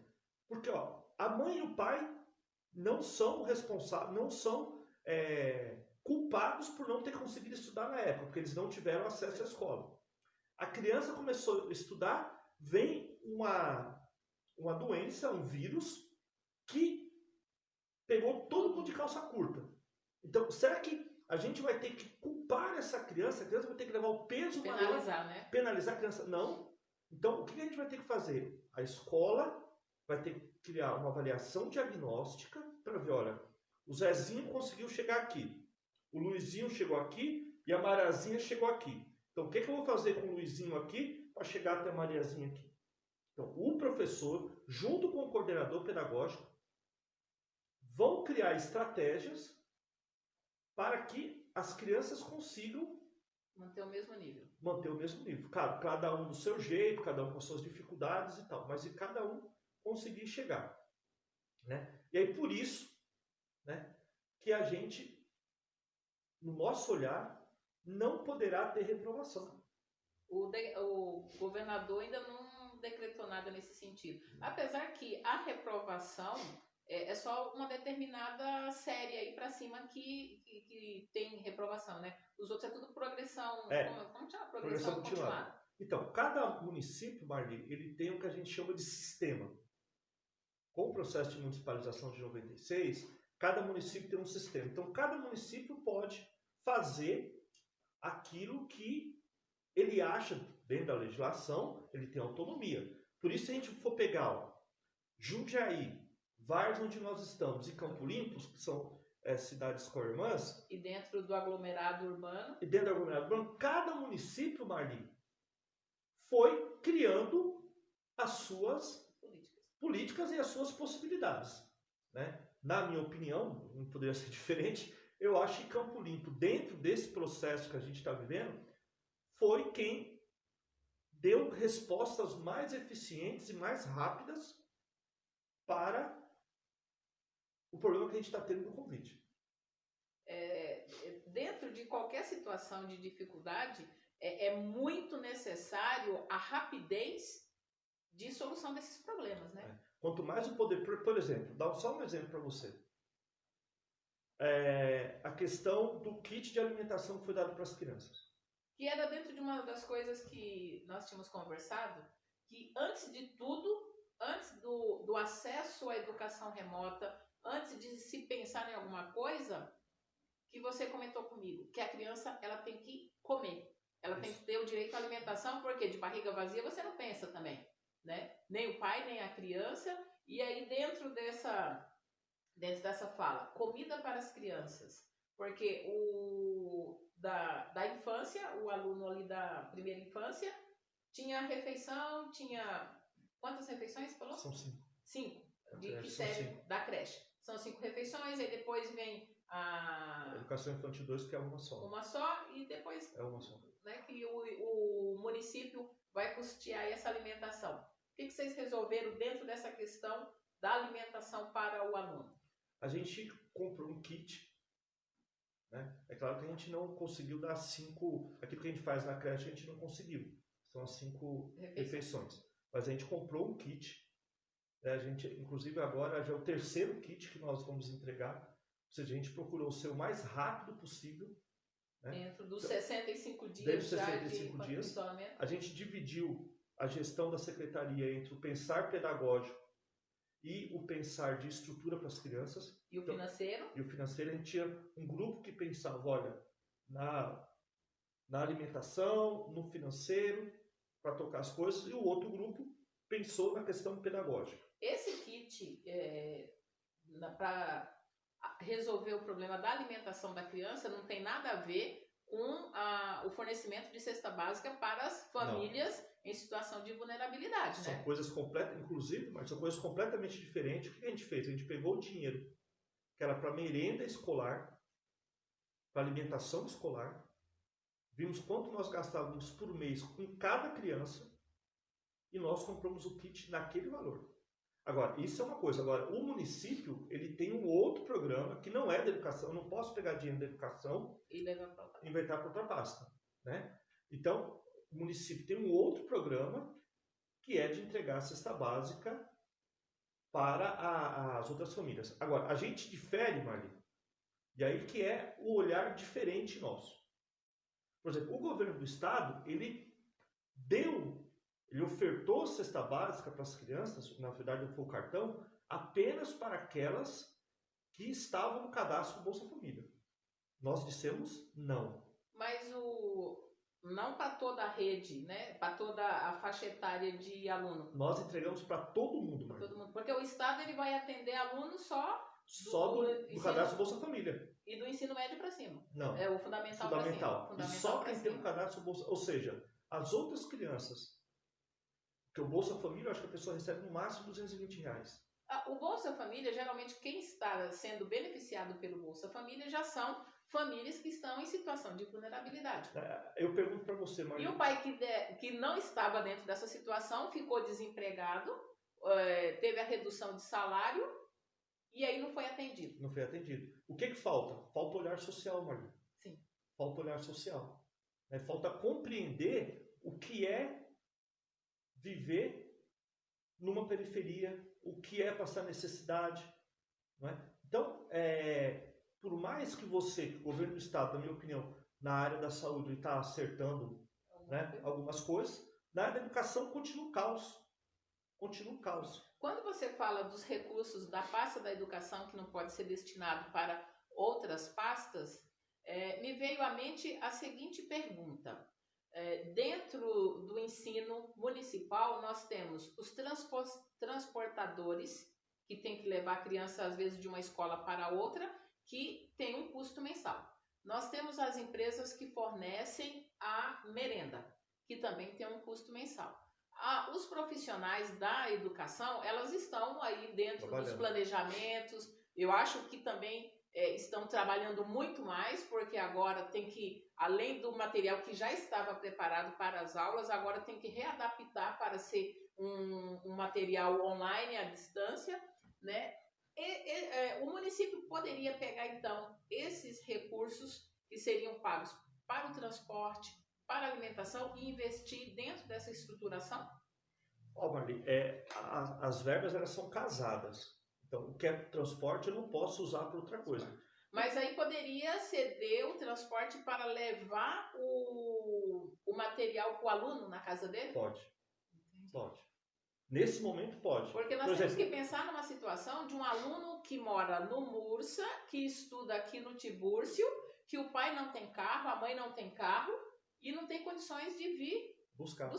Porque a mãe e o pai não são responsáveis, não são culpados por não ter conseguido estudar na época, porque eles não tiveram acesso à escola. A criança começou a estudar, vem uma doença, um vírus, que pegou todo mundo de calça curta. Então, será que a gente vai ter que culpar essa criança? A criança vai ter que levar o peso maior, né? Penalizar a criança? Não. Então, o que a gente vai ter que fazer? A escola vai ter que criar uma avaliação diagnóstica para ver, olha, o Zezinho conseguiu chegar aqui, o Luizinho chegou aqui e a Mariazinha chegou aqui. Então, o que eu vou fazer com o Luizinho aqui para chegar até a Mariazinha aqui? Então, o professor, junto com o coordenador pedagógico, vão criar estratégias para que as crianças consigam manter o mesmo nível. Manter o mesmo nível. Cada um do seu jeito, cada um com suas dificuldades e tal, mas e cada um conseguir chegar. Né? E aí, por isso, né, que a gente, no nosso olhar, não poderá ter reprovação. O governador ainda não decretou nada nesse sentido. Apesar que a reprovação é só uma determinada série aí para cima que tem reprovação, né? Os outros é tudo progressão. Como chama? Progressão continuada. Então, cada município, Marli, ele tem o que a gente chama de sistema. Com o processo de municipalização de 96, cada município tem um sistema. Então, cada município pode fazer aquilo que ele acha dentro da legislação, ele tem autonomia. Por isso, se a gente for pegar Jundiaí, Várzea, onde nós estamos, e Campo Limpo, que são cidades co-irmãs. E dentro do aglomerado urbano. Cada município, Marli, foi criando as suas políticas e as suas possibilidades. Né? Na minha opinião, não poderia ser diferente, eu acho que Campo Limpo, dentro desse processo que a gente está vivendo, foi quem deu respostas mais eficientes e mais rápidas para o problema que a gente está tendo com o Covid. Dentro de qualquer situação de dificuldade, é muito necessário a rapidez de solução desses problemas, né? Quanto mais o poder, por exemplo, dá só um exemplo para você. A questão do kit de alimentação que foi dado para as crianças. Que era dentro de uma das coisas que nós tínhamos conversado, que antes de tudo, antes do acesso à educação remota, antes de se pensar em alguma coisa, que você comentou comigo, que a criança ela tem que comer, ela tem que ter o direito à alimentação, porque de barriga vazia você não pensa também, né? Nem o pai, nem a criança. E aí dentro dessa fala, comida para as crianças, porque da infância, o aluno ali da primeira infância, tinha refeição, tinha Quantas refeições, falou? São 5. 5. De creche que são serve 5. da creche. São 5 refeições, aí depois vem A a educação infantil 2, que é uma só. uma só, e depois, É uma só. né, que o município vai custear essa alimentação. O que vocês resolveram dentro dessa questão da alimentação para o aluno? A gente comprou um kit, né? É claro que a gente não conseguiu dar 5, aquilo que a gente faz na creche a gente não conseguiu, são as 5 refeições. Mas a gente comprou um kit, né? A gente, inclusive agora já é o 3º kit que nós vamos entregar, ou seja, a gente procurou ser o mais rápido possível, né? Dentro dos 65 dias dentro dos já 65 de dias, isolamento. a gente dividiu a gestão da secretaria entre o pensar pedagógico e o pensar de estrutura para as crianças. E o financeiro? E o financeiro, a gente tinha um grupo que pensava, olha, na alimentação, no financeiro, para tocar as coisas, e o outro grupo pensou na questão pedagógica. Esse kit, para resolver o problema da alimentação da criança, não tem nada a ver com o fornecimento de cesta básica para as famílias em situação de vulnerabilidade, São né? coisas inclusive, mas são coisas completamente diferentes. O que a gente fez? A gente pegou o dinheiro que era para merenda escolar, para alimentação escolar, vimos quanto nós gastávamos por mês com cada criança e nós compramos o kit naquele valor. Agora, isso é uma coisa. Agora, o município, ele tem um outro programa que não é da educação. Eu não posso pegar dinheiro da educação e inventar para outra pasta, né? Então, o município tem um outro programa que é de entregar a cesta básica para as outras famílias. Agora, a gente difere, Marli, e aí que é o olhar diferente nosso. Por exemplo, o governo do estado, ele ofertou cesta básica para as crianças, na verdade foi o cartão, apenas para aquelas que estavam no cadastro do Bolsa Família. Nós dissemos não. Mas não para toda a rede, né? Para toda a faixa etária de aluno. Nós entregamos para todo mundo, Marli. Todo mundo, porque o estado ele vai atender alunos só do cadastro do Bolsa Família. E do ensino médio para cima. Não. É o fundamental. E só quem tem o cadastro do Bolsa, ou seja, as outras crianças, que o Bolsa Família, eu acho que a pessoa recebe no máximo R$220. O Bolsa Família, geralmente quem está sendo beneficiado pelo Bolsa Família já são famílias que estão em situação de vulnerabilidade. Eu pergunto para você, Maria. E o pai que não estava dentro dessa situação ficou desempregado, teve a redução de salário e aí não foi atendido. Não foi atendido. O que falta? Falta olhar social, Maria. Sim. Falta olhar social. Falta compreender o que é viver numa periferia, o que é passar necessidade. Não é? Então, por mais que o governo do estado, na minha opinião, na área da saúde está acertando algumas coisas, na área da educação continua o caos. Continua o caos. Quando você fala dos recursos da pasta da educação que não pode ser destinado para outras pastas, me veio à mente a seguinte pergunta. Dentro do ensino municipal, nós temos os transportadores, que tem que levar a criança, às vezes, de uma escola para outra, que tem um custo mensal. Nós temos as empresas que fornecem a merenda, que também tem um custo mensal. Os profissionais da educação, elas estão aí dentro dos planejamentos. Eu acho que também estão trabalhando muito mais, porque agora tem que, além do material que já estava preparado para as aulas, agora tem que readaptar para ser um material online à distância, né? O município poderia pegar, então, esses recursos que seriam pagos para o transporte, para a alimentação e investir dentro dessa estruturação? Marli, as verbas elas são casadas. Então, o que é transporte eu não posso usar para outra coisa. Mas aí poderia ceder o transporte para levar o material para o aluno na casa dele? Pode. Pode. Nesse momento pode. Porque nós temos que pensar numa situação de um aluno que mora no Mursa, que estuda aqui no Tibúrcio, que o pai não tem carro, a mãe não tem carro e não tem condições de vir buscar.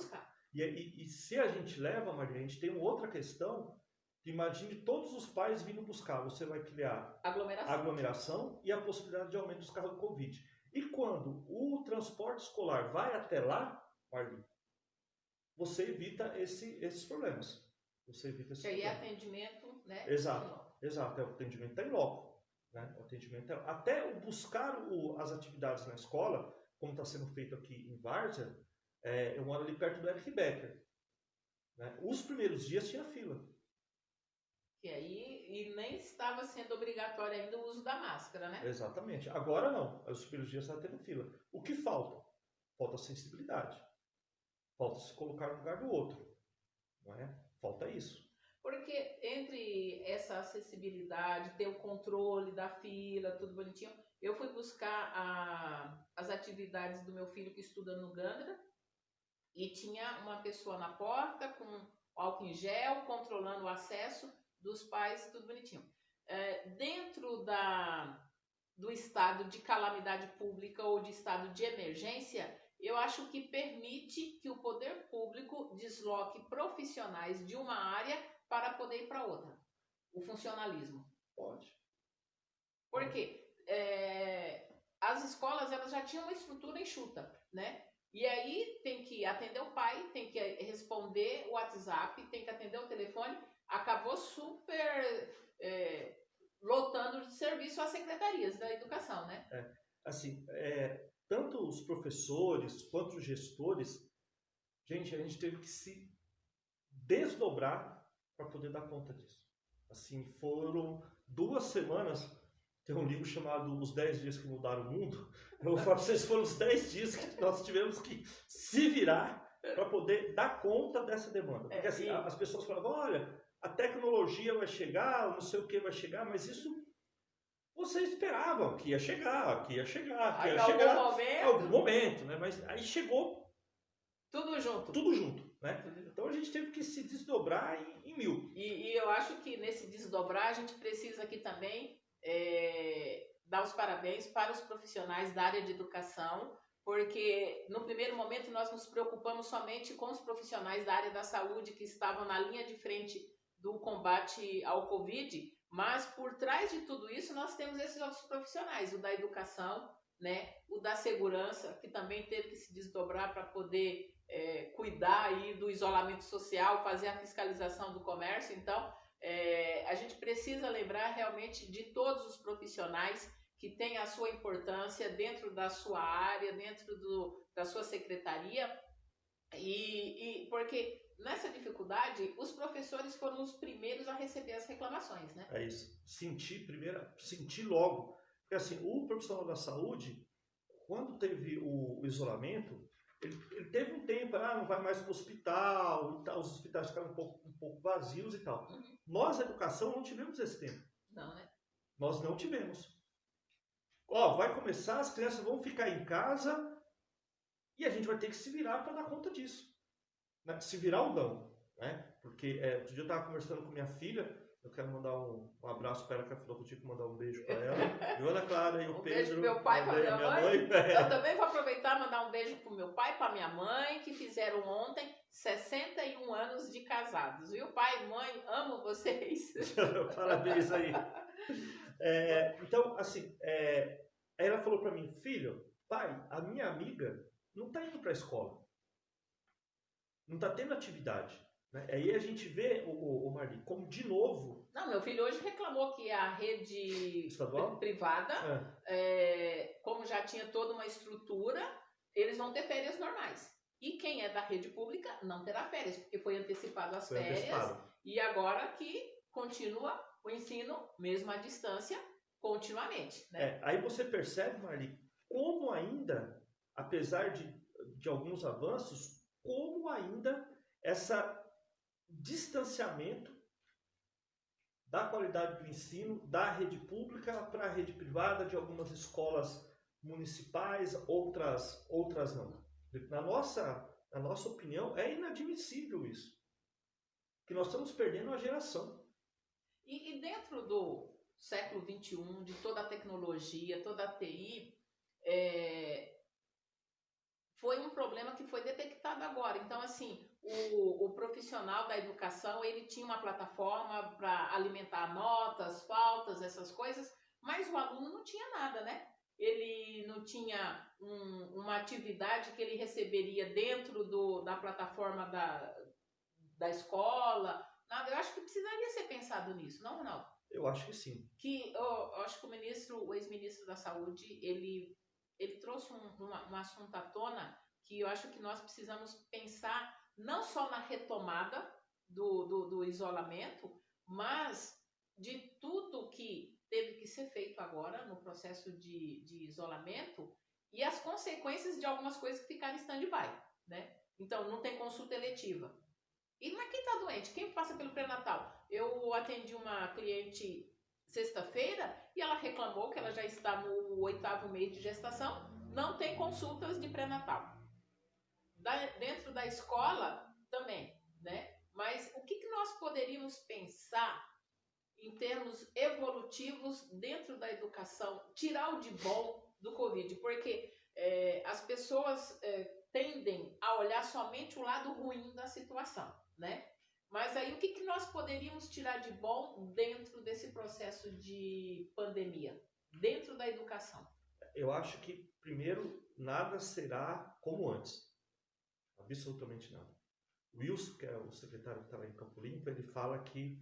E se a gente leva, Maria, a gente tem uma outra questão. Imagine todos os pais vindo buscar. Você vai criar aglomeração e a possibilidade de aumento dos casos do Covid. E quando o transporte escolar vai até lá, Marli, você evita esses problemas. você evita esse Que aí é problema. atendimento, né? Exato, exato. O atendimento está em loco. Né? O atendimento até o buscar as atividades na escola, como está sendo feito aqui em Várzea, eu moro ali perto do Eric Becker. Né? Os primeiros dias tinha fila. E aí, e nem estava sendo obrigatório ainda o uso da máscara, né? Exatamente. Agora não. Os primeiros dias está tendo fila. O que falta? Falta sensibilidade. Falta se colocar no lugar do outro. Não é? Falta isso. Porque entre essa acessibilidade, ter o controle da fila, tudo bonitinho, eu fui buscar as atividades do meu filho que estuda no Gandra e tinha uma pessoa na porta com álcool em gel, controlando o acesso dos pais, tudo bonitinho. Dentro do estado de calamidade pública ou de estado de emergência, eu acho que permite que o poder público desloque profissionais de uma área para poder ir para outra. O funcionalismo. Pode. Por quê? As escolas elas já tinham uma estrutura enxuta, né? E aí tem que atender o pai, tem que responder o WhatsApp, tem que atender o telefone. Acabou super lotando de serviço as secretarias da educação, né? Assim, tanto os professores quanto os gestores, a gente teve que se desdobrar para poder dar conta disso. Assim, foram 2 semanas, tem um livro chamado Os 10 Dias que Mudaram o Mundo, eu vou falar para vocês, foram os 10 dias que nós tivemos que se virar para poder dar conta dessa demanda. Porque assim, as pessoas falavam, olha, a tecnologia vai chegar, não sei o que vai chegar, mas isso você esperava que ia chegar, que ia chegar, que ia chegar em algum momento, né? Mas aí chegou tudo junto. Tudo junto, né? Então a gente teve que se desdobrar em 1000. E eu acho que nesse desdobrar a gente precisa aqui também dar os parabéns para os profissionais da área de educação, porque no primeiro momento nós nos preocupamos somente com os profissionais da área da saúde que estavam na linha de frente do combate ao Covid, mas por trás de tudo isso nós temos esses outros profissionais, o da educação, né? O da segurança, que também teve que se desdobrar para poder cuidar aí do isolamento social, fazer a fiscalização do comércio. Então, a gente precisa lembrar realmente de todos os profissionais que têm a sua importância dentro da sua área, dentro da sua secretaria, e porque nessa dificuldade, os professores foram os primeiros a receber as reclamações, né? É isso. Sentir logo. Porque assim, o profissional da saúde, quando teve o isolamento, ele teve um tempo, não vai mais para o hospital, e tal, os hospitais ficaram um pouco vazios e tal. Uhum. Nós, a educação, não tivemos esse tempo. Não, né? Nós não tivemos. Vai começar, as crianças vão ficar em casa e a gente vai ter que se virar para dar conta disso. Né? Se virar ou não. Né? Porque outro dia eu estava conversando com minha filha, eu quero mandar um abraço para ela, que ela falou que eu tinha que mandar um beijo para ela. E Ana Clara e o Pedro. Beijo pro meu pai, para minha mãe. Eu também vou aproveitar e mandar um beijo pro meu pai e para minha mãe, que fizeram ontem 61 anos de casados. Viu, pai e mãe? Amo vocês. Parabéns aí. Então, assim, aí ela falou para mim, filho, pai, a minha amiga não está indo para a escola. Não está tendo atividade. Né? Aí a gente vê, o Marli, como de novo... Não, meu filho hoje reclamou que a rede estadual? Privada, como já tinha toda uma estrutura, eles vão ter férias normais. E quem é da rede pública não terá férias, porque foi antecipado as férias. E agora que continua o ensino, mesmo à distância, continuamente. Né? Aí você percebe, Marli, como ainda, apesar de alguns avanços, como ainda essa distanciamento da qualidade do ensino da rede pública para a rede privada, de algumas escolas municipais, outras não. Na nossa opinião, é inadmissível isso. Que nós estamos perdendo uma geração. E dentro do século XXI, de toda a tecnologia, toda a TI, foi um problema que foi detectado agora. Então, assim, o profissional da educação, ele tinha uma plataforma para alimentar notas, faltas, essas coisas, mas o aluno não tinha nada, né? Ele não tinha uma atividade que ele receberia dentro da plataforma da escola, Eu acho que precisaria ser pensado nisso, não, Ronaldo? Eu acho que sim. Eu acho que o ex-ministro da Saúde, ele trouxe um assunto à tona que eu acho que nós precisamos pensar não só na retomada do isolamento, mas de tudo que teve que ser feito agora no processo de isolamento e as consequências de algumas coisas que ficaram em stand-by, né? Então, não tem consulta eletiva. Mas quem está doente? Quem passa pelo pré-natal? Eu atendi uma cliente sexta-feira e ela reclamou que ela já está no 8º mês de gestação, não tem consultas de pré-natal. Dentro da escola também, né? Mas o que nós poderíamos pensar em termos evolutivos dentro da educação, tirar o de bom do Covid? Porque as pessoas tendem a olhar somente o lado ruim da situação, né? Mas aí o que nós poderíamos tirar de bom dentro desse processo de pandemia, dentro da educação? Eu acho que, primeiro, nada será como antes. Absolutamente nada. O Wilson, que é o secretário que está lá em Campo Limpo, ele fala que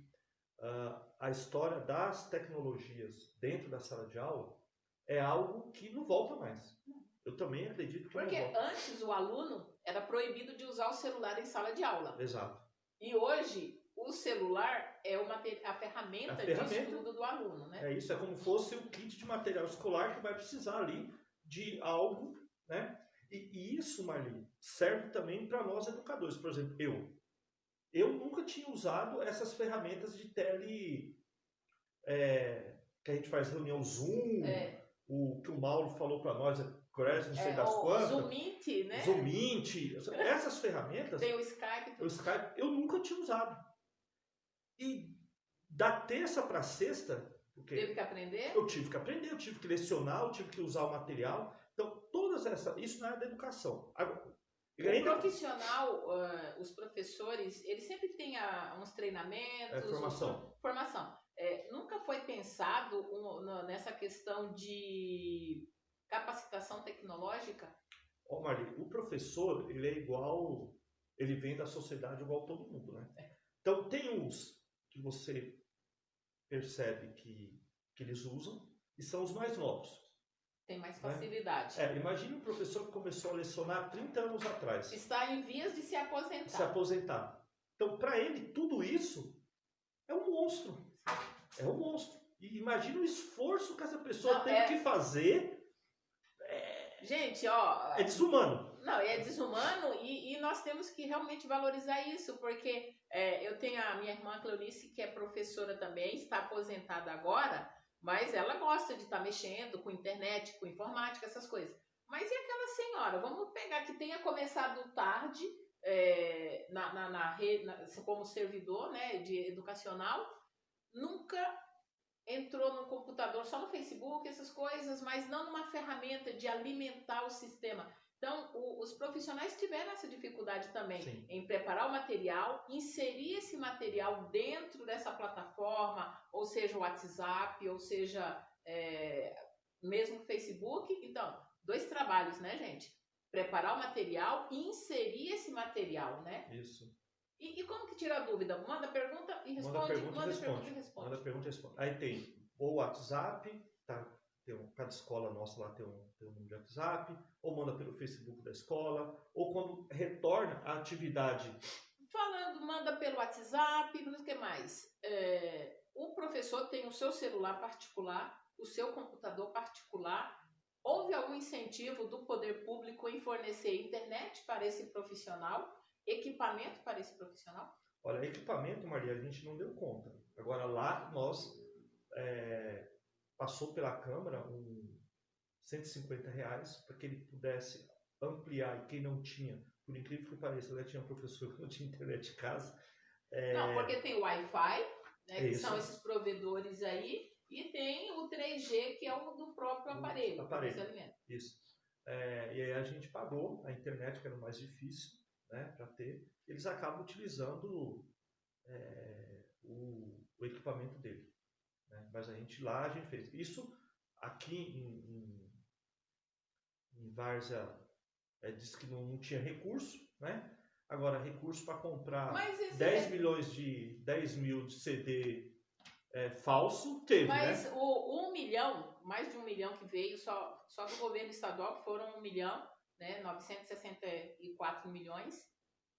a história das tecnologias dentro da sala de aula é algo que não volta mais. Eu também acredito que Porque não volta. Antes o aluno era proibido de usar o celular em sala de aula. Exato. E hoje o celular é a ferramenta de estudo do aluno, né? É isso, é como se fosse o kit de material escolar que vai precisar ali de algo, né? E isso, Marli, serve também para nós educadores. Por exemplo, eu nunca tinha usado essas ferramentas de que a gente faz reunião Zoom, o que o Mauro falou para nós, não sei das quantas. Zoomint, né? Zoomint, essas ferramentas. Tem o Skype. O Skype eu nunca tinha usado. E da terça para sexta, porque teve que aprender? Eu tive que aprender, eu tive que lecionar, eu tive que usar o material. Então, isso na área da educação. O profissional, os professores, eles sempre têm uns treinamentos. Formação. Nunca foi pensado nessa questão de capacitação tecnológica? Marli, o professor, ele é igual, ele vem da sociedade igual todo mundo, né? Então, tem uns que você percebe que eles usam e são os mais novos. Tem mais facilidade. Imagine um professor que começou a lecionar 30 anos atrás. Está em vias de se aposentar. Então, para ele, tudo isso é um monstro. É um monstro. E imagine o esforço que essa pessoa teve que fazer. Gente, ó... É desumano. Não, é desumano e nós temos que realmente valorizar isso, porque eu tenho a minha irmã Cleonice, que é professora também, está aposentada agora, mas ela gosta de estar mexendo com internet, com informática, essas coisas. Mas e aquela senhora? Vamos pegar que tenha começado tarde na rede, como servidor, né, de educacional, nunca entrou no computador, só no Facebook, essas coisas, mas não numa ferramenta de alimentar o sistema. Então, os profissionais tiveram essa dificuldade também. Sim. Em preparar o material, inserir esse material dentro dessa plataforma, ou seja, o WhatsApp, ou seja, mesmo o Facebook. Então, 2 trabalhos, né, gente? Preparar o material e inserir esse material, né? Isso. E como que tira a dúvida? Manda pergunta e responde. Manda pergunta e responde. Aí tem o WhatsApp, tá? Cada escola nossa lá tem um número de WhatsApp, ou manda pelo Facebook da escola, ou quando retorna a atividade. Manda pelo WhatsApp, o que mais? O professor tem o seu celular particular, o seu computador particular. Houve algum incentivo do poder público em fornecer internet para esse profissional? Equipamento para esse profissional? Olha, equipamento, Maria, a gente não deu conta. Agora lá nós passou pela Câmara R$150 para que ele pudesse ampliar, e quem não tinha, por incrível que pareça, já tinha um professor que não tinha internet em casa. Não, porque tem o Wi-Fi, né, que são esses provedores aí, e tem o 3G, que é o do próprio aparelho. Isso. E aí a gente pagou a internet, que era o mais difícil, né, para ter. Eles acabam utilizando o equipamento dele. Né? Mas a gente fez. Isso aqui em Várzea, disse que não tinha recurso, né? Agora, recurso para comprar Mas esse 10 mil de CD falso, teve, Mas né? o 1 milhão, mais de 1 milhão que veio só do governo estadual, que foram 1 milhão, né, 964 milhões,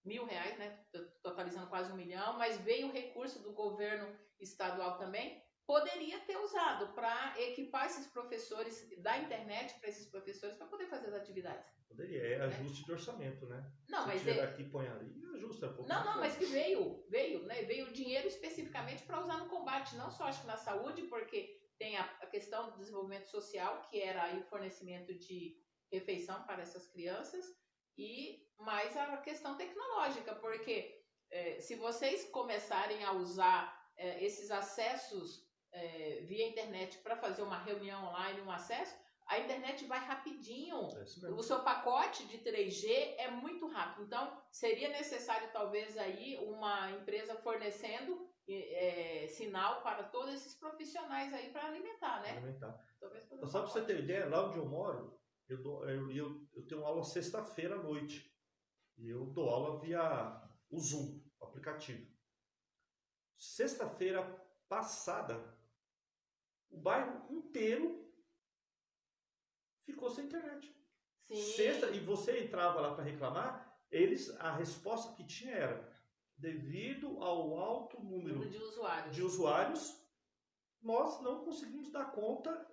R$ 1.000, né, totalizando quase 1 milhão, mas veio o recurso do governo estadual também, poderia ter usado para equipar esses professores da internet, para esses professores, para poder fazer as atividades. Poderia, é ajuste de orçamento, né? Não, se mas tira daqui e põe ali, ajusta. Não, mas que veio, né? Veio dinheiro especificamente para usar no combate, não só acho que na saúde, porque tem a questão do desenvolvimento social, que era aí o fornecimento de refeição para essas crianças, e mais a questão tecnológica, porque se vocês começarem a usar esses acessos via internet para fazer uma reunião online, um acesso, a internet vai rapidinho, o seu pacote de 3G é muito rápido, então seria necessário talvez aí uma empresa fornecendo sinal para todos esses profissionais aí para alimentar, né? Então, só para você ter ideia, lá onde eu moro, eu tenho aula sexta-feira à noite e eu dou aula via o Zoom, o aplicativo. Sexta-feira passada, o bairro inteiro ficou sem internet. Sim. Sexta, e você entrava lá para reclamar, a resposta que tinha era: devido ao alto número de usuários, nós não conseguimos dar conta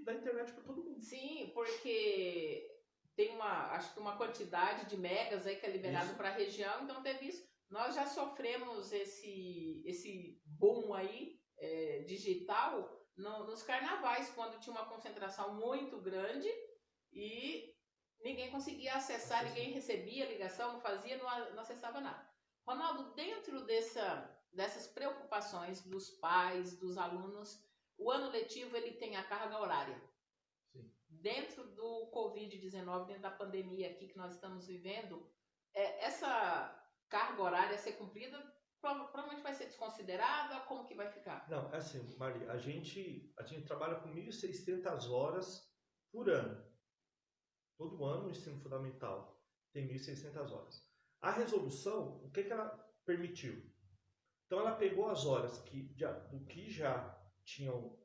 da internet para todo mundo. Sim, porque tem acho que uma quantidade de megas aí que é liberado para a região, então teve isso. Nós já sofremos esse boom aí digital nos carnavais, quando tinha uma concentração muito grande e ninguém conseguia acessar, ninguém recebia ligação, não fazia, não acessava nada. Ronaldo, dentro dessas preocupações dos pais, dos alunos, o ano letivo ele tem a carga horária. Sim. Dentro do Covid-19, dentro da pandemia aqui que nós estamos vivendo, essa carga horária a ser cumprida provavelmente vai ser desconsiderada? Como que vai ficar? Não, é assim, Mari, a gente trabalha com 1.600 horas por ano. Todo ano o ensino fundamental tem 1.600 horas. A resolução, o que ela permitiu? Então ela pegou as horas do que já tinham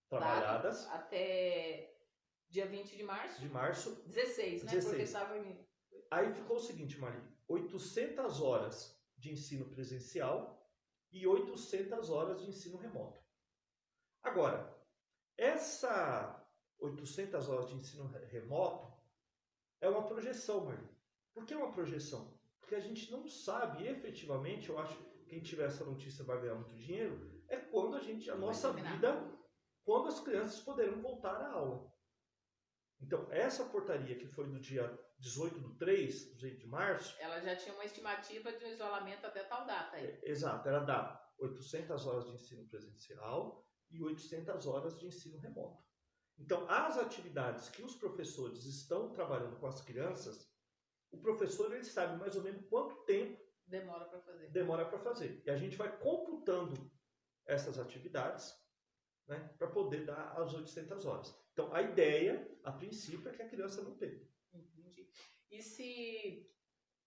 trabalhadas. Até dia 20 de março. 16, né? 16. Porque estava em... Aí ficou o seguinte, Mari, 800 horas de ensino presencial e 800 horas de ensino remoto. Agora, essa 800 horas de ensino remoto é uma projeção, Mari. Por que uma projeção? Porque a gente não sabe efetivamente, eu acho que quem tiver essa notícia vai ganhar muito dinheiro, é quando a nossa vida, quando as crianças poderão voltar à aula. Então, essa portaria que foi do dia 18 de março... Ela já tinha uma estimativa de um isolamento até tal data aí. Exato, ela dá 800 horas de ensino presencial e 800 horas de ensino remoto. Então, as atividades que os professores estão trabalhando com as crianças, o professor ele sabe mais ou menos quanto tempo demora para fazer. E a gente vai computando essas atividades, né, para poder dar as 800 horas. Então, a ideia, a princípio, é que a criança não perca. Entendi. E se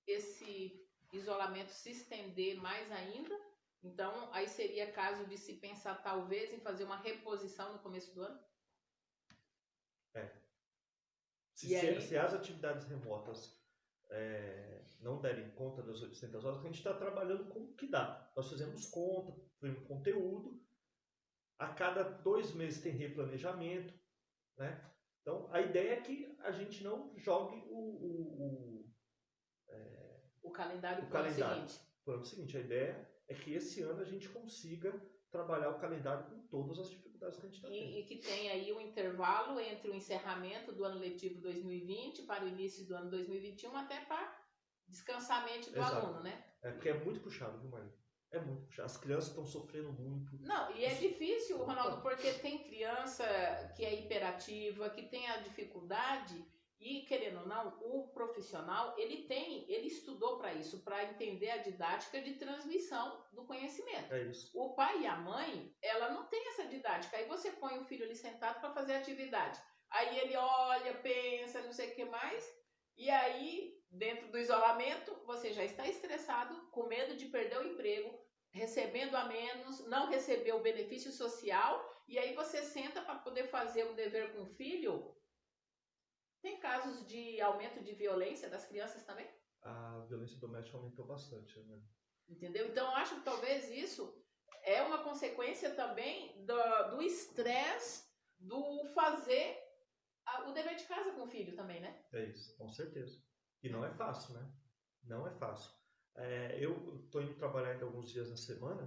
esse isolamento se estender mais ainda, então aí seria caso de se pensar talvez em fazer uma reposição no começo do ano? Se as atividades remotas não derem conta das 800 horas, a gente está trabalhando com o que dá. Nós fizemos conta, fizemos conteúdo, a cada 2 meses tem replanejamento, né? Então, a ideia é que a gente não jogue o calendário para o ano seguinte. A ideia é que esse ano a gente consiga trabalhar o calendário com todas as dificuldades que a gente está tendo. E que tem aí um intervalo entre o encerramento do ano letivo 2020 para o início do ano 2021, até para descansar a mente do aluno, né? Porque é muito puxado, viu, Maria? É muito puxado. As crianças estão sofrendo muito. Não, e é difícil, Ronaldo, porque tem criança que é hiperativa, que tem a dificuldade, e querendo ou não, o profissional, ele estudou para isso, para entender a didática de transmissão do conhecimento. É isso. O pai e a mãe, ela não tem essa didática. Aí você põe o filho ali sentado para fazer atividade. Aí ele olha, pensa, não sei o que mais, e aí dentro do isolamento, você já está estressado, com medo de perder o emprego, recebendo a menos, não recebeu o benefício social, e aí você senta para poder fazer o dever com o filho. Tem casos de aumento de violência das crianças também? A violência doméstica aumentou bastante, né? Entendeu? Então, eu acho que talvez isso é uma consequência também do estresse do fazer o dever de casa com o filho também, né? É isso, com certeza. E não é fácil, né? Não é fácil. Eu estou indo trabalhar ainda alguns dias na semana,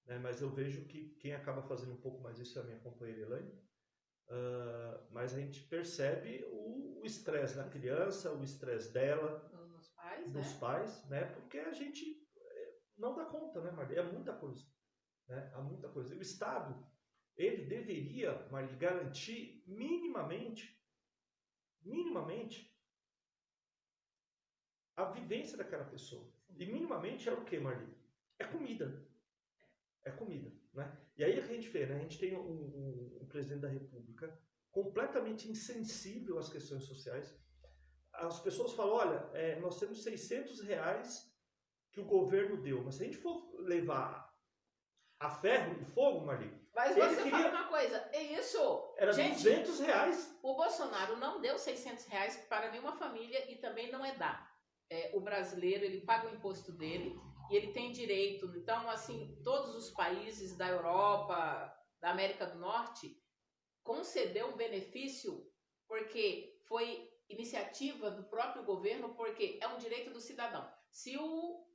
né, mas eu vejo que quem acaba fazendo um pouco mais isso é a minha companheira Elaine. Mas a gente percebe o estresse da criança, o estresse dela, dos pais, né? Porque a gente não dá conta, né, Marli? É muita coisa, né? Há muita coisa. E o Estado, ele deveria, Marli, garantir minimamente, a vivência daquela pessoa. E minimamente é o que, Marli? É comida. É comida, né? E aí a gente vê, né? A gente tem um presidente da República completamente insensível às questões sociais. As pessoas falam, olha, nós temos R$600 que o governo deu, mas se a gente for levar a ferro e fogo, Marli... Mas você fala uma coisa, é isso. Era R$200. O Bolsonaro não deu R$600 para nenhuma família e também não é dar. O brasileiro, ele paga o imposto dele e ele tem direito. Então, assim, todos os países da Europa, da América do Norte, concedeu um benefício porque foi iniciativa do próprio governo, porque é um direito do cidadão. Se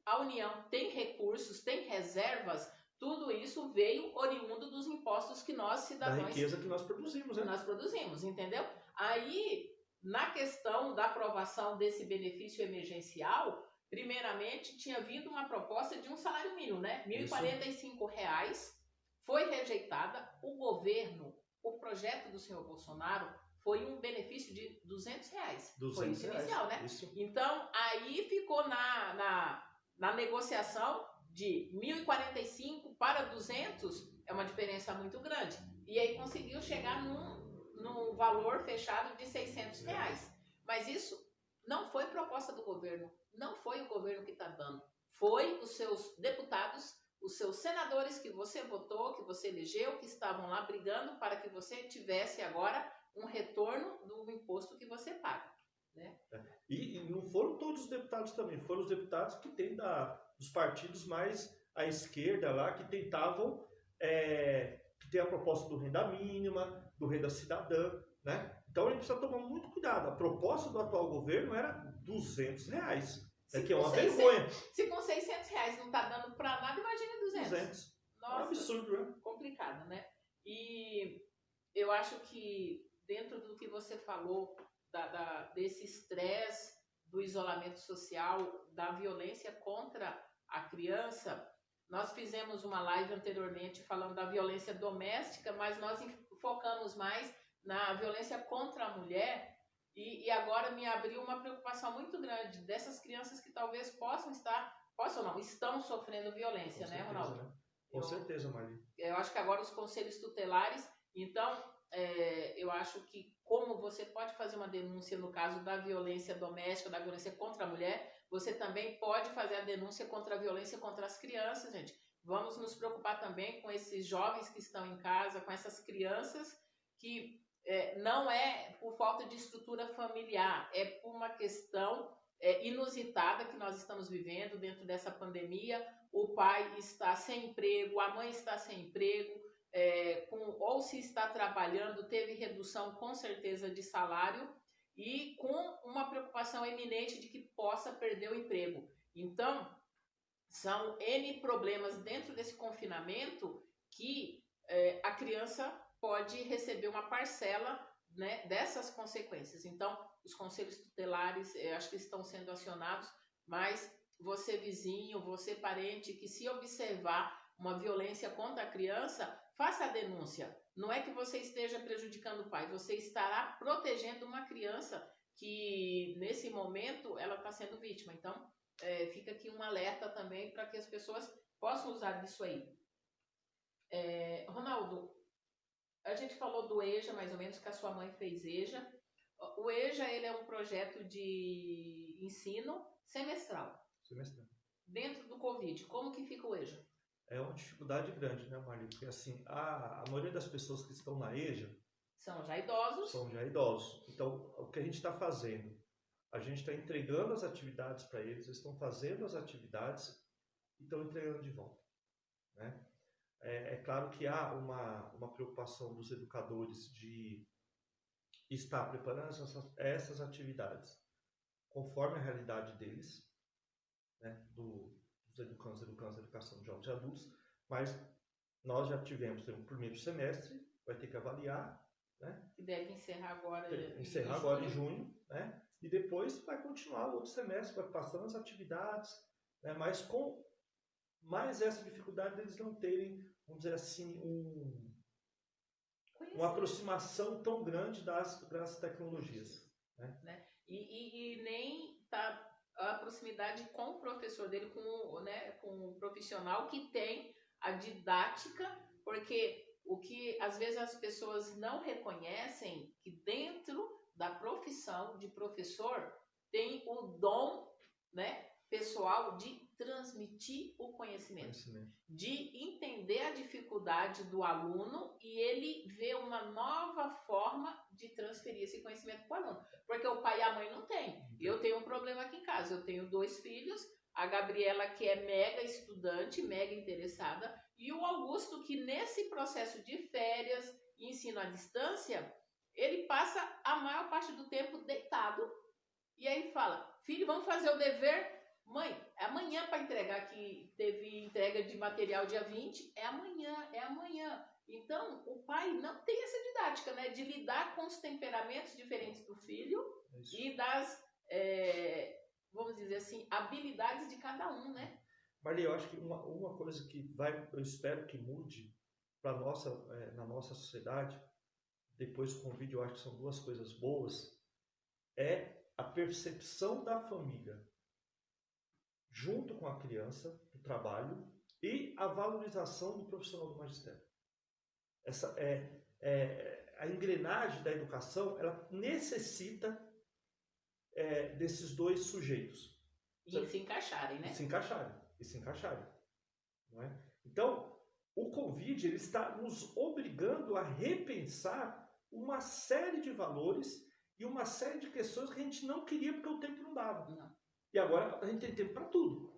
a União tem recursos, tem reservas, tudo isso veio oriundo dos impostos que nós, cidadãos... Da riqueza que nós produzimos, né? Que nós produzimos, entendeu? Aí, na questão da aprovação desse benefício emergencial, primeiramente tinha vindo uma proposta de um salário mínimo, né? R$1.045, foi rejeitada. O governo, o projeto do senhor Bolsonaro, foi um benefício de R$200. Foi isso inicial, né? Isso. Então, aí ficou na negociação de 1.045 para 200, é uma diferença muito grande. E aí conseguiu chegar num valor fechado de R$600. Mas isso não foi proposta do governo, não foi o governo que está dando. Foi os seus deputados, os seus senadores que você votou, que você elegeu, que estavam lá brigando para que você tivesse agora um retorno do imposto que você paga, né? E não foram todos os deputados também, foram os deputados que têm dos partidos mais à esquerda lá, que tentavam, que tem a proposta do renda mínima, do renda cidadã, né? Então a gente precisa tomar muito cuidado. A proposta do atual governo era R$200. Que é uma vergonha. Se com R$600 não está dando para nada, imagine 200. Nossa, é um absurdo, né? Complicado, né? E eu acho que dentro do que você falou, desse estresse, do isolamento social, da violência contra a criança, nós fizemos uma live anteriormente falando da violência doméstica, mas nós focamos mais na violência contra a mulher, e agora me abriu uma preocupação muito grande dessas crianças que talvez estão sofrendo violência, né, Ronaldo? Né? Com certeza, Marli. Eu acho que agora os conselhos tutelares, então, eu acho que como você pode fazer uma denúncia no caso da violência doméstica, da violência contra a mulher, você também pode fazer a denúncia contra a violência contra as crianças, gente. Vamos nos preocupar também com esses jovens que estão em casa, com essas crianças que não é por falta de estrutura familiar, é por uma questão inusitada que nós estamos vivendo dentro dessa pandemia. O pai está sem emprego, a mãe está sem emprego, ou se está trabalhando, teve redução com certeza de salário e com uma preocupação eminente de que possa perder o emprego. Então, são N problemas dentro desse confinamento que a criança pode receber uma parcela, né, dessas consequências. Então, os conselhos tutelares, acho que estão sendo acionados, mas você vizinho, você parente, que se observar uma violência contra a criança, faça a denúncia. Não é que você esteja prejudicando o pai, você estará protegendo uma criança que, nesse momento, ela está sendo vítima. Então, fica aqui um alerta também para que as pessoas possam usar disso aí. Ronaldo, a gente falou do EJA, mais ou menos, que a sua mãe fez EJA. O EJA, ele é um projeto de ensino semestral. Dentro do Covid, como que fica o EJA? É uma dificuldade grande, né, Marli? Porque assim, a maioria das pessoas que estão na EJA são já idosos. Então, o que a gente está fazendo? A gente está entregando as atividades para eles, eles estão fazendo as atividades e estão entregando de volta, né? É claro que há uma preocupação dos educadores de estar preparando essas atividades conforme a realidade deles, né, dos educandos, educação de jovens e adultos, mas nós já tivemos um primeiro semestre, vai ter que avaliar, né? Que deve encerrar agora em junho, né? E depois vai continuar o outro semestre, vai passando as atividades, né? Mas com mais essa dificuldade deles não terem, vamos dizer assim, uma aproximação tão grande das tecnologias, né? E nem tá a proximidade com o professor dele, com o profissional que tem a didática, porque o que às vezes as pessoas não reconhecem que dentro da profissão de professor tem o dom, né, pessoal de transmitir o conhecimento, de entender a dificuldade do aluno e ele ver uma nova forma de transferir esse conhecimento para o aluno. Porque o pai e a mãe não têm. Eu tenho um problema aqui em casa, eu tenho 2 filhos, a Gabriela, que é mega estudante, mega interessada, e o Augusto, que nesse processo de férias e ensino à distância, ele passa a maior parte do tempo deitado, e aí fala, filho, vamos fazer o dever? Mãe, é amanhã para entregar, que teve entrega de material dia 20, é amanhã. Então, o pai não tem essa didática, né, de lidar com os temperamentos diferentes do filho e das, vamos dizer assim, habilidades de cada um, né? Marli, eu acho que uma coisa que eu espero que mude na nossa sociedade, depois do Covid, eu acho que são 2 coisas boas, é a percepção da família junto com a criança, do trabalho, e a valorização do profissional do magistério. Essa a engrenagem da educação, ela necessita desses 2 sujeitos. E se encaixarem, né? E se encaixarem. Não é? Então, o Covid ele está nos obrigando a repensar uma série de valores e uma série de questões que a gente não queria porque o tempo não dava. Não. E agora a gente tem tempo para tudo.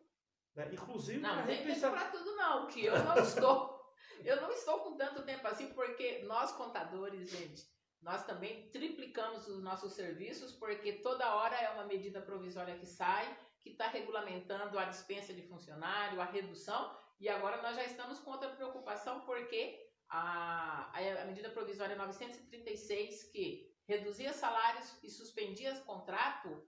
Né? Inclusive não tem tempo para tudo não, que eu não estou com tanto tempo assim, porque nós contadores, gente, nós também triplicamos os nossos serviços, porque toda hora é uma medida provisória que sai, que está regulamentando a dispensa de funcionário, a redução, e agora nós já estamos com outra preocupação, porque a medida provisória 936, que reduzia salários e suspendia contrato,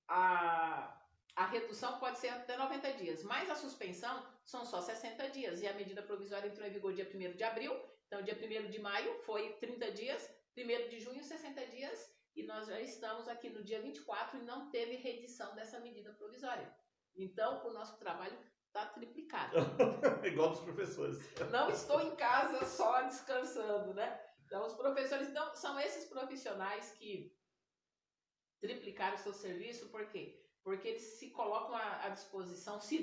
a redução pode ser até 90 dias, mas a suspensão são só 60 dias, e a medida provisória entrou em vigor dia 1º de abril, então dia 1º de maio foi 30 dias, 1º de junho 60 dias, e nós já estamos aqui no dia 24 e não teve reedição dessa medida provisória. Então, o nosso trabalho está triplicado. Igual dos professores. Não estou em casa só descansando, né? Então, os professores, então, são esses profissionais que triplicaram o seu serviço, por quê? Porque eles se colocam à disposição, se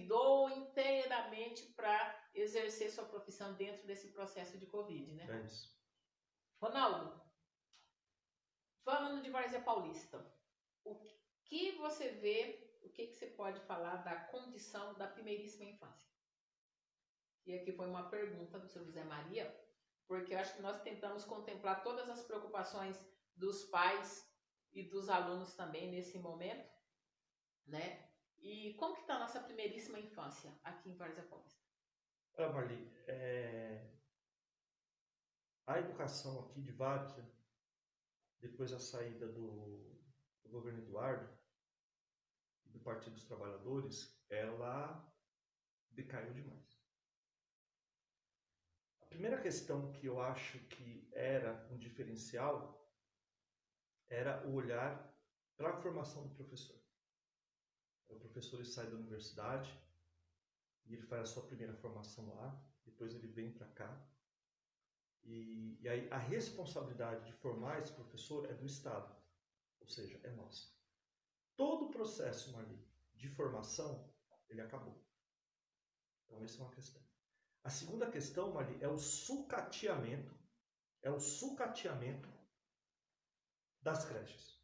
doam inteiramente para exercer sua profissão dentro desse processo de Covid, né? É isso. Ronaldo, falando de Várzea Paulista, o que você vê, o que você pode falar da condição da primeiríssima infância? E aqui foi uma pergunta do seu José Maria, porque eu acho que nós tentamos contemplar todas as preocupações dos pais e dos alunos também nesse momento, né? E como que está a nossa primeiríssima infância aqui em Várzea Paulista? Marli, a educação aqui de Várzea, depois da saída do governo Eduardo e do Partido dos Trabalhadores, ela decaiu demais. A primeira questão que eu acho que era um diferencial era o olhar para a formação do professor. O professor ele sai da universidade e ele faz a sua primeira formação lá, depois ele vem para cá E aí a responsabilidade de formar esse professor é do Estado, ou seja, é nossa. Todo o processo, Marli, de formação, ele acabou. Então, essa é uma questão. A segunda questão, Marli, é o sucateamento das creches.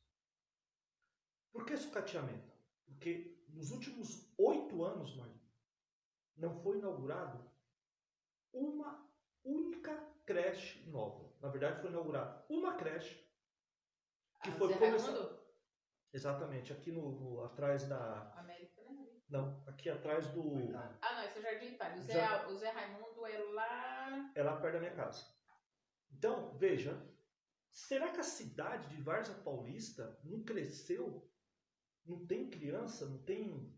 Por que sucateamento? Porque nos últimos 8 anos, Marli, não foi inaugurado uma única creche nova. Na verdade, foi inaugurada uma creche que foi começada. Exatamente, aqui atrás da... América, né? Não, aqui atrás do... Ah, não, esse é o Jardim Itália. O Zé Raimundo é lá... É lá perto da minha casa. Então, veja, será que a cidade de Várzea Paulista não cresceu? Não tem criança? Não tem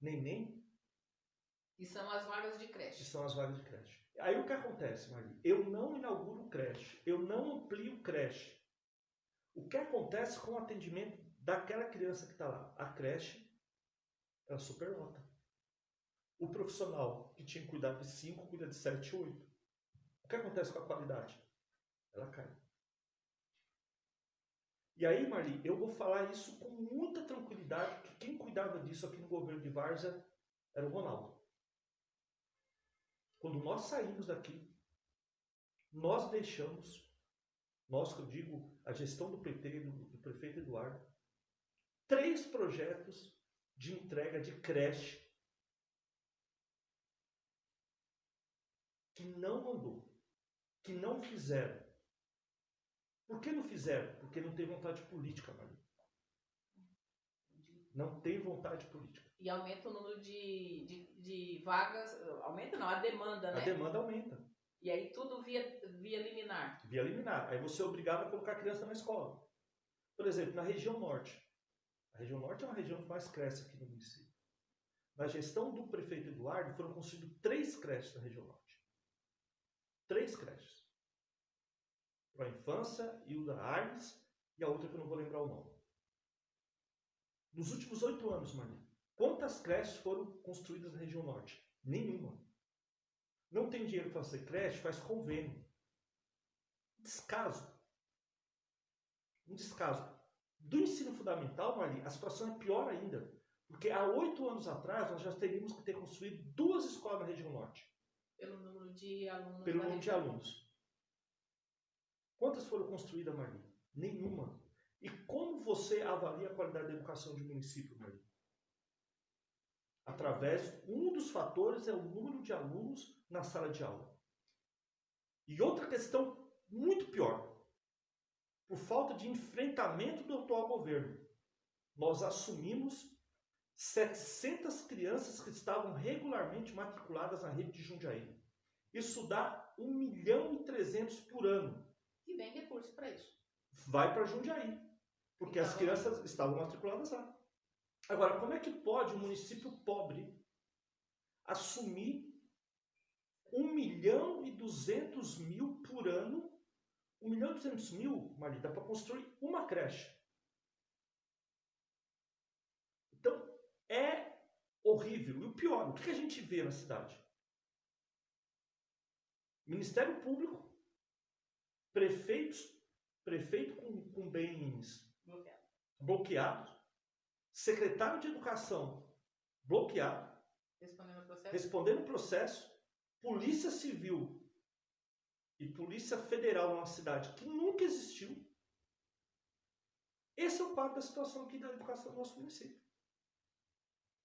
neném? E são as vagas de creche. E são as vagas de creche. Aí o que acontece, Marli? Eu não inauguro creche, eu não amplio creche. O que acontece com o atendimento daquela criança que está lá? A creche, ela superlota. O profissional que tinha que cuidar de 5, cuida de 7, 8. O que acontece com a qualidade? Ela cai. E aí, Marli, eu vou falar isso com muita tranquilidade, porque quem cuidava disso aqui no governo de Várzea era o Ronaldo. Quando nós saímos daqui, nós deixamos, nós que eu digo, a gestão do PT, do prefeito Eduardo, 3 projetos de entrega de creche que não andou, que não fizeram. Por que não fizeram? Porque não tem vontade política, Maria. Não tem vontade política. E aumenta o número de vagas, aumenta não, a demanda, né? A demanda aumenta. E aí tudo via liminar. Via liminar. Aí você é obrigado a colocar a criança na escola. Por exemplo, na região norte. A região norte é uma região que mais cresce aqui no município. Na gestão do prefeito Eduardo, foram construídas 3 creches na região norte. 3 creches. Para a infância, Hilda Arnes, e a outra que eu não vou lembrar o nome. Nos últimos 8 anos, Marli, quantas creches foram construídas na região norte? Nenhuma. Não tem dinheiro para fazer creche, faz convênio. Descaso. Um descaso. Do ensino fundamental, Marli, a situação é pior ainda. Porque há 8 anos atrás, nós já teríamos que ter construído 2 escolas na região norte. Pelo número de alunos. Pelo número de alunos. Quantas foram construídas, Marli? Nenhuma. E como você avalia a qualidade da educação de um município, Marli? Através, um dos fatores é o número de alunos na sala de aula. E outra questão muito pior. Por falta de enfrentamento do atual governo, nós assumimos 700 crianças que estavam regularmente matriculadas na rede de Jundiaí. Isso dá 1.300.000 por ano. E vem recurso para isso. Vai para Jundiaí, porque as crianças estavam matriculadas lá. Agora, como é que pode um município pobre assumir 1.200.000 por ano? 1.200.000, Marli, dá para construir uma creche. Então, é horrível. E o pior, o que a gente vê na cidade? Ministério Público, prefeito com bens bloqueados, secretário de Educação bloqueado, respondendo processo, Polícia Civil e Polícia Federal numa cidade que nunca existiu. Esse é o quadro da situação aqui da educação do nosso município.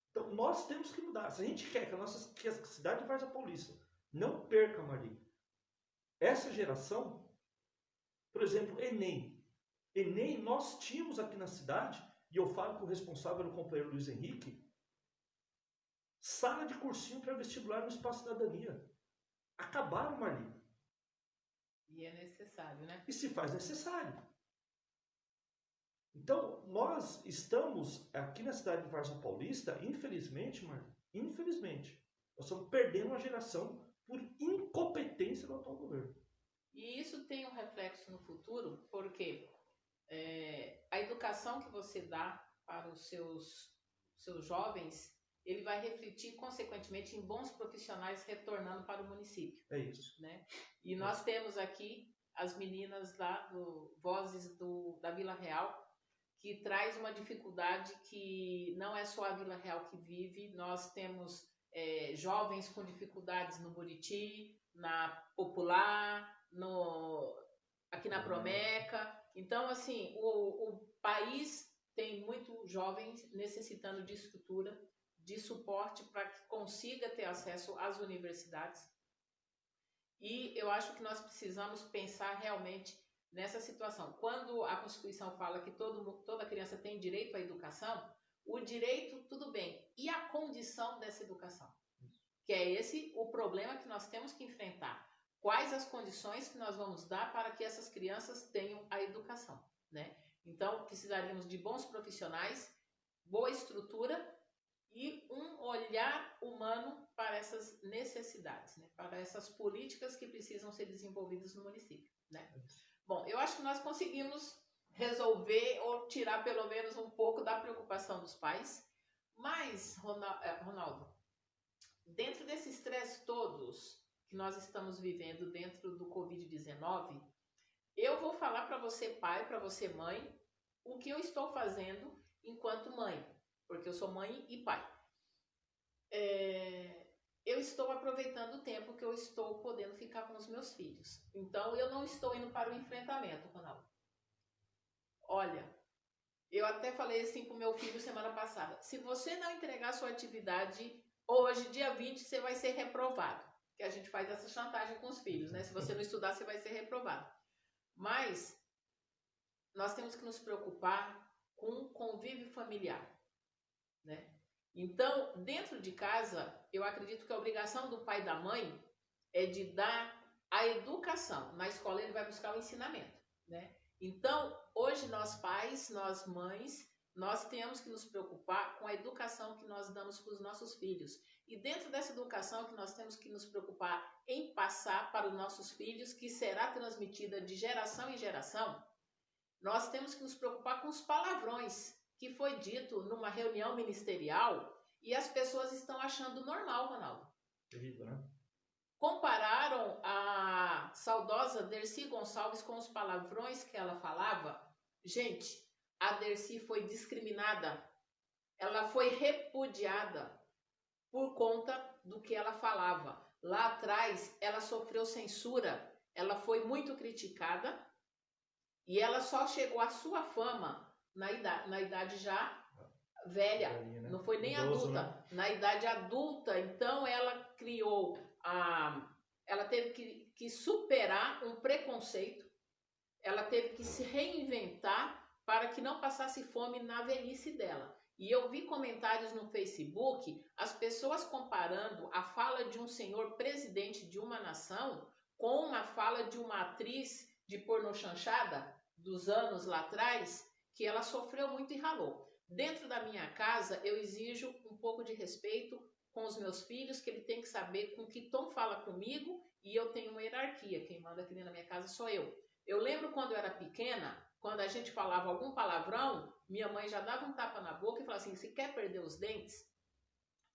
Então, nós temos que mudar. Se a gente quer que a cidade de Várzea Paulista não perca, Marli, essa geração, por exemplo, Enem. Enem nós tínhamos aqui na cidade, e eu falo que o responsável era o companheiro Luiz Henrique, sala de cursinho para vestibular no Espaço Cidadania. Acabaram, Marli. E é necessário, né? E se faz necessário. Então, nós estamos aqui na cidade de Várzea Paulista, infelizmente, Marli, infelizmente, nós estamos perdendo uma geração por incompetência do atual governo. E isso tem um reflexo no futuro, porque a educação que você dá para os seus jovens, ele vai refletir, consequentemente, em bons profissionais retornando para o município. É isso. Né? E nós temos aqui as meninas lá Vozes da Vila Real, que traz uma dificuldade que não é só a Vila Real que vive. Nós temos jovens com dificuldades no Buriti, na Popular, aqui na Promeca. Então, assim, o país tem muitos jovens necessitando de estrutura, de suporte para que consiga ter acesso às universidades. E eu acho que nós precisamos pensar realmente nessa situação. Quando a Constituição fala que toda criança tem direito à educação, o direito, tudo bem. E a condição dessa educação? Que é esse o problema que nós temos que enfrentar. Quais as condições que nós vamos dar para que essas crianças tenham a educação, né? Então, precisaríamos de bons profissionais, boa estrutura e um olhar humano para essas necessidades, né? Para essas políticas que precisam ser desenvolvidas no município, né? Bom, eu acho que nós conseguimos resolver ou tirar pelo menos um pouco da preocupação dos pais, mas, Ronaldo, dentro desses estresse todos que nós estamos vivendo dentro do Covid-19, eu vou falar para você pai, para você mãe, o que eu estou fazendo enquanto mãe, porque eu sou mãe e pai. Eu estou aproveitando o tempo que eu estou podendo ficar com os meus filhos. Então, eu não estou indo para o enfrentamento, Ronaldo. Olha, eu até falei assim para o meu filho semana passada, se você não entregar sua atividade hoje, dia 20, você vai ser reprovado. Que a gente faz essa chantagem com os filhos, né? Se você não estudar, você vai ser reprovado. Mas nós temos que nos preocupar com o convívio familiar, né? Então, dentro de casa, eu acredito que a obrigação do pai e da mãe é de dar a educação. Na escola ele vai buscar o ensinamento, né? Então, hoje nós pais, nós mães, nós temos que nos preocupar com a educação que nós damos para os nossos filhos. E dentro dessa educação que nós temos que nos preocupar em passar para os nossos filhos, que será transmitida de geração em geração, nós temos que nos preocupar com os palavrões que foi dito numa reunião ministerial e as pessoas estão achando normal, Ronaldo. Terrível, né? Compararam a saudosa Dercy Gonçalves com os palavrões que ela falava. Gente, a Dercy foi discriminada, ela foi repudiada por conta do que ela falava. Lá atrás, ela sofreu censura, ela foi muito criticada e ela só chegou à sua fama na idade já velha, né? Não foi nem idoso, adulta, né? Na idade adulta. Então, ela criou ela teve que superar um preconceito, ela teve que se reinventar para que não passasse fome na velhice dela. E eu vi comentários no Facebook, as pessoas comparando a fala de um senhor presidente de uma nação com uma fala de uma atriz de pornochanchada dos anos lá atrás, que ela sofreu muito e ralou. Dentro da minha casa, eu exijo um pouco de respeito com os meus filhos, que ele tem que saber com que tom fala comigo, e eu tenho uma hierarquia. Quem manda aqui na minha casa sou eu. Eu lembro quando eu era pequena, quando a gente falava algum palavrão, minha mãe já dava um tapa na boca e falava assim, se quer perder os dentes?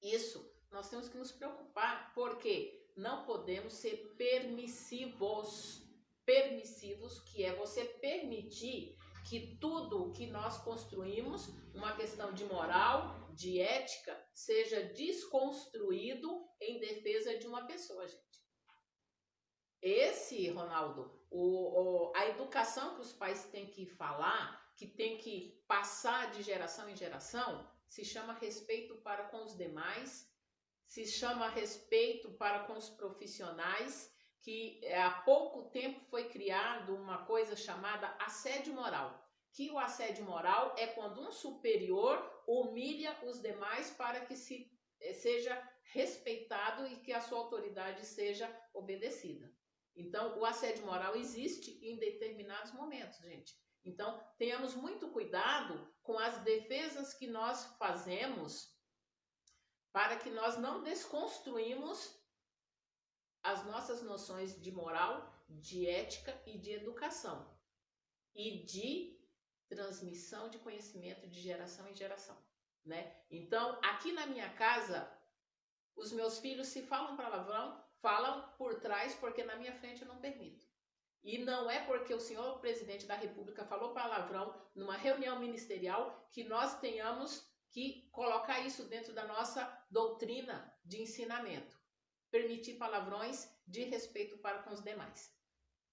Isso, nós temos que nos preocupar, porque não podemos ser permissivos. Permissivos, que é você permitir que tudo que nós construímos, uma questão de moral, de ética, seja desconstruído em defesa de uma pessoa, gente. Esse, Ronaldo, a educação que os pais têm que falar, que tem que passar de geração em geração, se chama respeito para com os demais, se chama respeito para com os profissionais, que há pouco tempo foi criado uma coisa chamada assédio moral. Que o assédio moral é quando um superior humilha os demais para que seja respeitado e que a sua autoridade seja obedecida. Então, o assédio moral existe em determinados momentos, gente. Então, tenhamos muito cuidado com as defesas que nós fazemos para que nós não desconstruímos as nossas noções de moral, de ética e de educação e de transmissão de conhecimento de geração em geração. né? Então, aqui na minha casa, os meus filhos, se falam palavrão, falam por trás, porque na minha frente eu não permito. E não é porque o senhor presidente da República falou palavrão numa reunião ministerial que nós tenhamos que colocar isso dentro da nossa doutrina de ensinamento. Permitir palavrões de respeito para com os demais,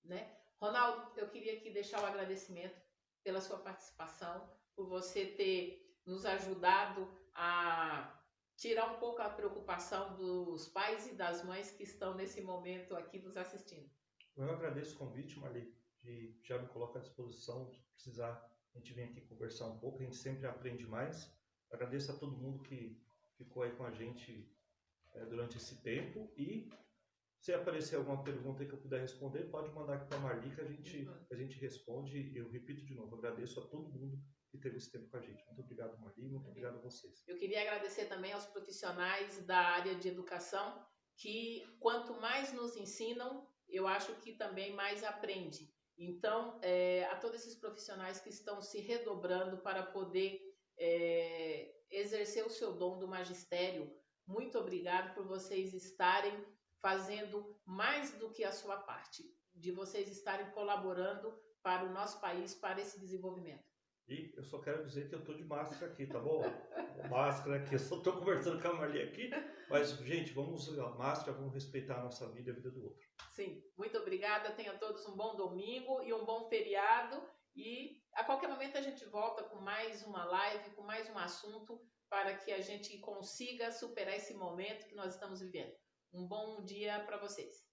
né? Ronaldo, eu queria aqui deixar o agradecimento pela sua participação, por você ter nos ajudado a tirar um pouco a preocupação dos pais e das mães que estão nesse momento aqui nos assistindo. Eu agradeço o convite, Marli, e já me coloco à disposição, se precisar, a gente vem aqui conversar um pouco, a gente sempre aprende mais. Agradeço a todo mundo que ficou aí com a gente durante esse tempo, e se aparecer alguma pergunta que eu puder responder, pode mandar aqui para a Marli que a gente responde. Eu repito de novo, agradeço a todo mundo que teve esse tempo com a gente. Muito obrigado, Marli, muito obrigado a vocês. Eu queria agradecer também aos profissionais da área de educação, que quanto mais nos ensinam, eu acho que também mais aprende. Então, a todos esses profissionais que estão se redobrando para poder exercer o seu dom do magistério, muito obrigado por vocês estarem fazendo mais do que a sua parte, de vocês estarem colaborando para o nosso país, para esse desenvolvimento. E eu só quero dizer que eu estou de máscara aqui, tá bom? Máscara aqui, eu só estou conversando com a Marli aqui, mas, gente, vamos usar máscara, vamos respeitar a nossa vida e a vida do outro. Sim, muito obrigada, tenham todos um bom domingo e um bom feriado, e a qualquer momento a gente volta com mais uma live, com mais um assunto, para que a gente consiga superar esse momento que nós estamos vivendo. Um bom dia para vocês.